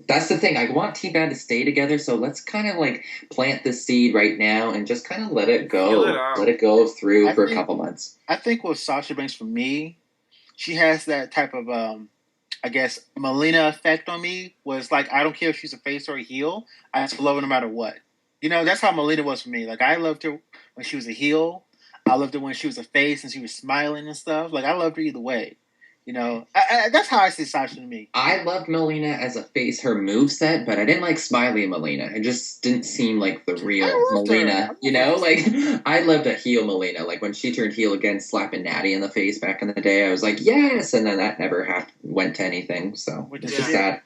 that's the thing. I want Team Bad to stay together, so let's kind of like plant the seed right now and just kind of let it go. Let it go through for a couple months. I think with Sasha Banks, for me, she has that type of, I guess, Melina effect on me. Was like, I don't care if she's a face or a heel. I just love her no matter what. You know, that's how Melina was for me. Like, I loved her when she was a heel. I loved her when she was a face and she was smiling and stuff. Like, I loved her either way. You know, that's how I see Sasha to me. I loved Melina as a face, her moveset, but I didn't like Smiley Melina. It just didn't seem like the real Melina. You know, like, I loved a heel Melina. Like, when she turned heel again, slapping Natty in the face back in the day, I was like, yes! And then that never went to anything, so it's just sad.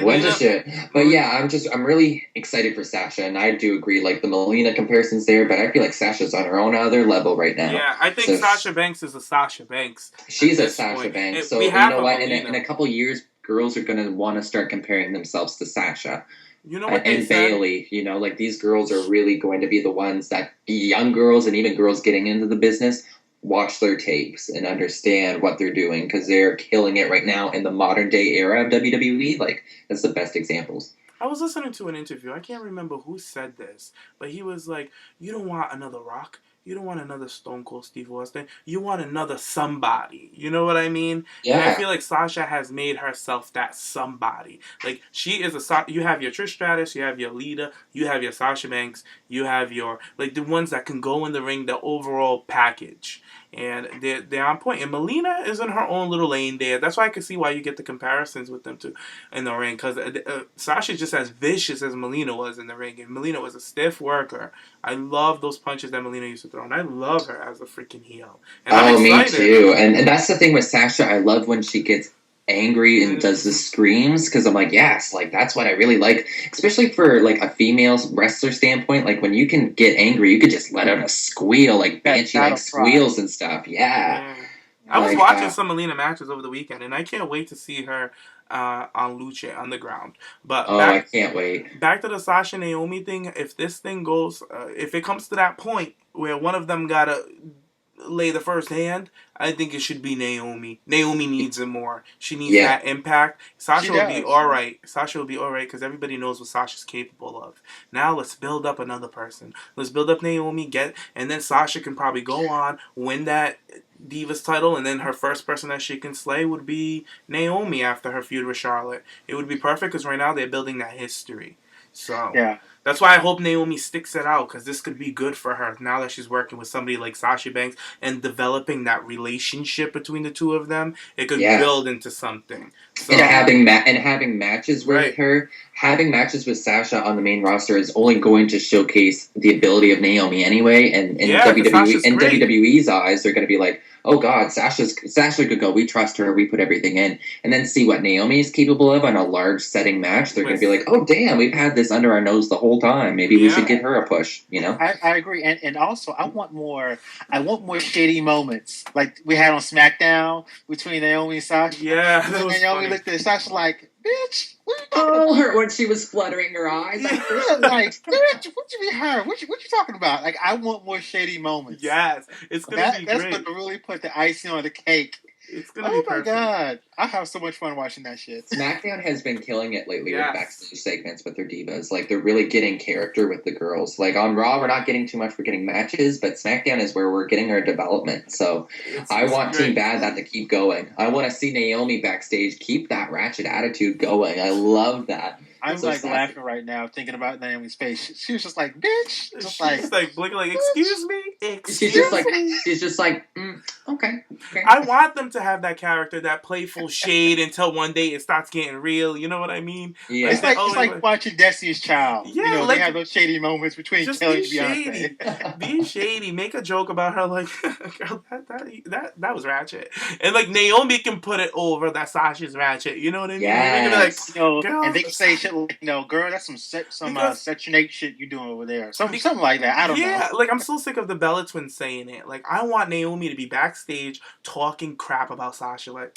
Went to shit. But yeah, I'm really excited for Sasha, and I do agree, like, the Melina comparison's there, but I feel like Sasha's on her own other level right now. Yeah, I think Sasha Banks is a Sasha Banks. She's a Sasha Banks. So, you know what, in a couple years, girls are going to want to start comparing themselves to Sasha. You know what and Bailey, you know, like, these girls are really going to be the ones that young girls and even girls getting into the business watch their tapes and understand what they're doing because they're killing it right now in the modern day era of WWE. Like, that's the best examples. I was listening to an interview. I can't remember who said this, but he was like, you don't want another Rock. You don't want another Stone Cold Steve Austin. You want another somebody. You know what I mean? Yeah. And I feel like Sasha has made herself that somebody. Like, she is you have your Trish Stratus, you have your Lita, you have your Sasha Banks, you have your, like, the ones that can go in the ring, the overall package. And they're on point. And Melina is in her own little lane there. That's why I can see why you get the comparisons with them two in the ring. Because Sasha's just as vicious as Melina was in the ring. And Melina was a stiff worker. I love those punches that Melina used to throw. And I love her as a freaking heel. And I'm excited. Me too. And that's the thing with Sasha. I love when she gets angry and does the screams because I'm like, yes, like, that's what I really like, especially for like a female wrestler standpoint. Like, when you can get angry, you could just let out a squeal, like banshee like squeals and stuff. Yeah. I was watching some Melina matches over the weekend, and I can't wait to see her on Lucha Underground. But I can't wait. Back to the Sasha Naomi thing. If this thing goes, if it comes to that point where one of them gotta lay the first hand, I think it should be Naomi. Naomi needs it more. She needs that impact. Sasha will be all right. Sasha will be all right because everybody knows what Sasha's capable of. Now let's build up another person. Let's build up Naomi, and then Sasha can probably go on, win that Divas title, and then her first person that she can slay would be Naomi after her feud with Charlotte. It would be perfect because right now they're building that history. So that's why I hope Naomi sticks it out, because this could be good for her now that she's working with somebody like Sasha Banks and developing that relationship between the two of them. It could build into something. So, and having matches with her, having matches with Sasha on the main roster is only going to showcase the ability of Naomi anyway. And in WWE's eyes, they're going to be like, oh God, Sasha could go. We trust her. We put everything in, and then see what Naomi is capable of on a large setting match. They're going to be like, oh damn, we've had this under our nose the whole time. Maybe we should give her a push. You know, I agree, and also I want more shady moments like we had on SmackDown between Naomi and Sasha. Yeah, and Naomi funny. Looked at Sasha like, bitch. Her when she was fluttering her eyes. Like, bitch, what you mean her? What you talking about? Like, I want more shady moments. Yes, it's gonna be great. That's going to really put the icing on the cake. It's gonna be perfect. Oh my God, I have so much fun watching that shit. SmackDown has been killing it lately with backstage segments with their divas. Like, they're really getting character with the girls. Like, on Raw, we're not getting too much. We're getting matches, but SmackDown is where we're getting our development. So I want Team Bad that to keep going. I want to see Naomi backstage keep that ratchet attitude going. I love that. I'm so laughing right now thinking about Naomi's face. She was just like, bitch. She's like blinking like, excuse me? She's just like, okay. I want them to have that character, that playful shade until one day it starts getting real. You know what I mean? Yeah. It's like watching Destiny's Child. Yeah, they have those shady moments between Kelly and Beyonce. Be shady. Make a joke about her like, girl, that was ratchet. And like Naomi can put it over that Sasha's ratchet. You know what I mean? Yes. Girl, and they can say shit like, girl, that's some Section 8 shit you doing over there. Something like that. I don't know. Yeah, like I'm so sick of the Bella Twins saying it. Like I want Naomi to be backstage talking crap about Sasha. Like,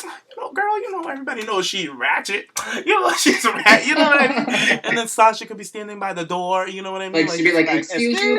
girl, everybody knows she's ratchet. She's ratchet. You know what I mean? And then Sasha could be standing by the door. You know what I mean? Like she'd be like, excuse me?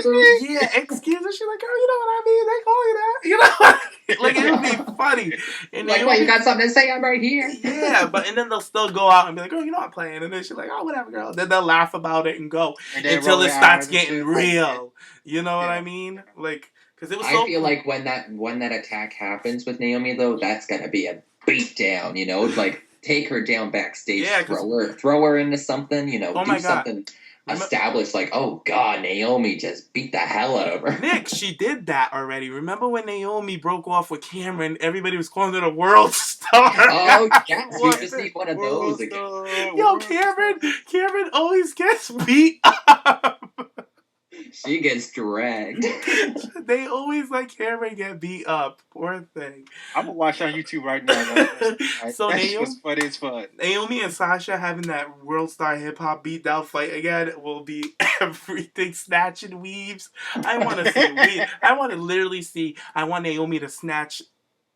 Yeah, excuse me. She's like, girl, you know what I mean? They call you that. You know? Like it would be funny. And like, what, you got something to say? I'm right here. Yeah, and then they'll still go out and be like, girl, I'm playing. And then she's like, oh, whatever, girl. Then they'll laugh about it and go until it starts getting real. You know what I mean? Like, because it was I feel like when that attack happens with Naomi, though, that's gonna be a beat down. Like take her down backstage, throw her into something. Do something. Established like, oh God, Naomi just beat the hell out of her. Nick, she did that already. Remember when Naomi broke off with Cameron? Everybody was calling her a world star. Oh yes, we just need one of those again. Yo, Cameron always gets beat up. She gets dragged. They always let Cameron get beat up. Poor thing. I'm gonna watch on YouTube right now. So Naomi was funny as fun. Naomi and Sasha having that World Star Hip Hop beatdown fight again will be everything. Snatch and weaves. I want to see. I want to literally see. I want Naomi to snatch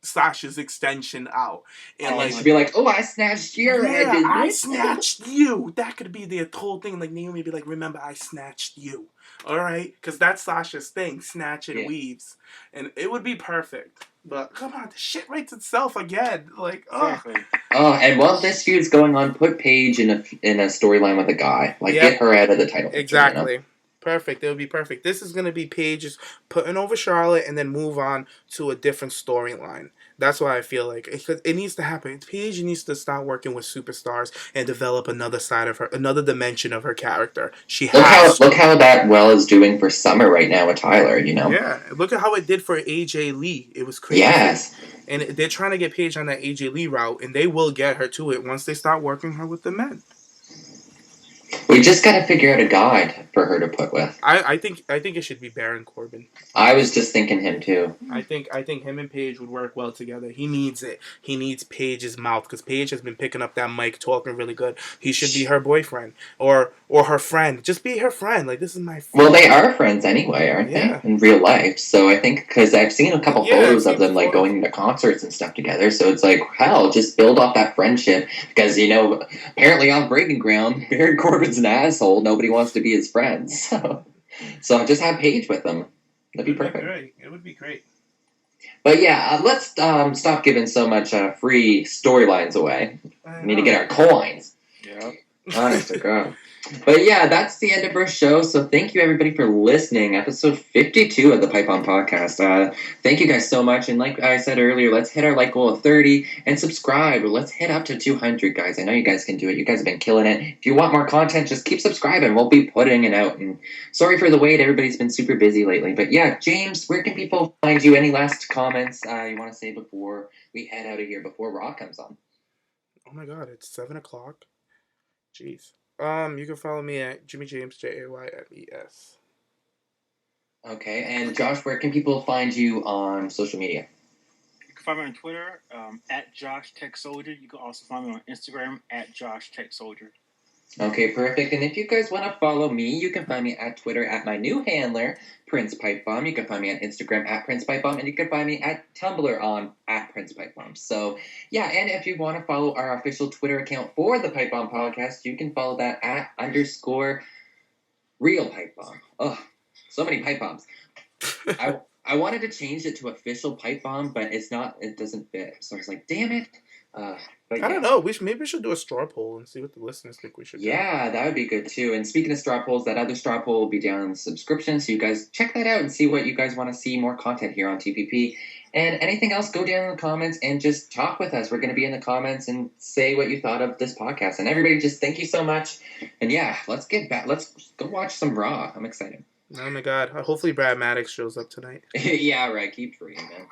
Sasha's extension out and she'd be like, "Oh, I snatched your head. I snatched you." That could be the whole thing. Like Naomi would be like, "Remember, I snatched you." All right, because that's Sasha's thing, snatch and weaves, and it would be perfect. But come on, the shit writes itself again. Like, and while this feud's going on, put Paige in a storyline with a guy. Like, get her out of the title. Exactly. Perfect. It would be perfect. This is going to be Paige just putting over Charlotte and then move on to a different storyline. That's why I feel like it needs to happen. Paige needs to start working with superstars and develop another side of her, another dimension of her character. Look how that is doing for Summer right now with Tyler. Yeah, look at how it did for AJ Lee. It was crazy. Yes, and they're trying to get Paige on that AJ Lee route, and they will get her to it once they start working her with the men. We just got to figure out a guide for her to put with. I think it should be Baron Corbin. I was just thinking him too. I think him and Paige would work well together. He needs it. He needs Paige's mouth because Paige has been picking up that mic, talking really good. He should be her boyfriend or her friend. Just be her friend. Like, this is my friend. Well, they are friends anyway, aren't they? In real life. So I think because I've seen a couple photos of them like going to concerts and stuff together. So it's like, hell, just build off that friendship because apparently on Breaking Ground, Baron Corbin's an asshole. Nobody wants to be his friends. So just have Paige with them. That'd be perfect. It would be great. But yeah, let's stop giving so much free storylines away. We need to get our coins. Yeah. Honest to God. But yeah, that's the end of our show. So thank you everybody for listening. Episode 52 of the PipeBomb podcast. Thank you guys so much. And like I said earlier, let's hit our like goal of 30 and subscribe. Let's hit up to 200, guys. I know you guys can do it. You guys have been killing it. If you want more content, just keep subscribing. We'll be putting it out. And sorry for the wait. Everybody's been super busy lately. But yeah, James, where can people find you? Any last comments you want to say before we head out of here, before Raw comes on? Oh my God, it's 7 o'clock. Jeez. You can follow me at Jimmy James JAYMES. Okay, and Josh, where can people find you on social media? You can find me on Twitter at Josh Tech Soldier. You can also find me on Instagram at Josh Tech Soldier. Okay, perfect. And if you guys want to follow me, you can find me at Twitter at my new handler, Prince PipeBomb. You can find me on Instagram at Prince PipeBomb, and you can find me at Tumblr on at Prince PipeBomb. So, yeah, and if you want to follow our official Twitter account for the PipeBomb podcast, you can follow that at _real PipeBomb. Oh, so many pipe bombs. I wanted to change it to official PipeBomb, but it's not. It doesn't fit. So I was like, damn it. But I don't know. Maybe we should do a straw poll and see what the listeners think we should do. Yeah, that would be good too. And speaking of straw polls, that other straw poll will be down in the subscription, so you guys check that out and see what you guys want to see more content here on TPP. And anything else, go down in the comments and just talk with us. We're going to be in the comments and say what you thought of this podcast. And everybody, just thank you so much. And yeah, let's get back. Let's go watch some Raw. I'm excited. Oh my God! Hopefully Brad Maddox shows up tonight. Yeah, right. Keep dreaming, man.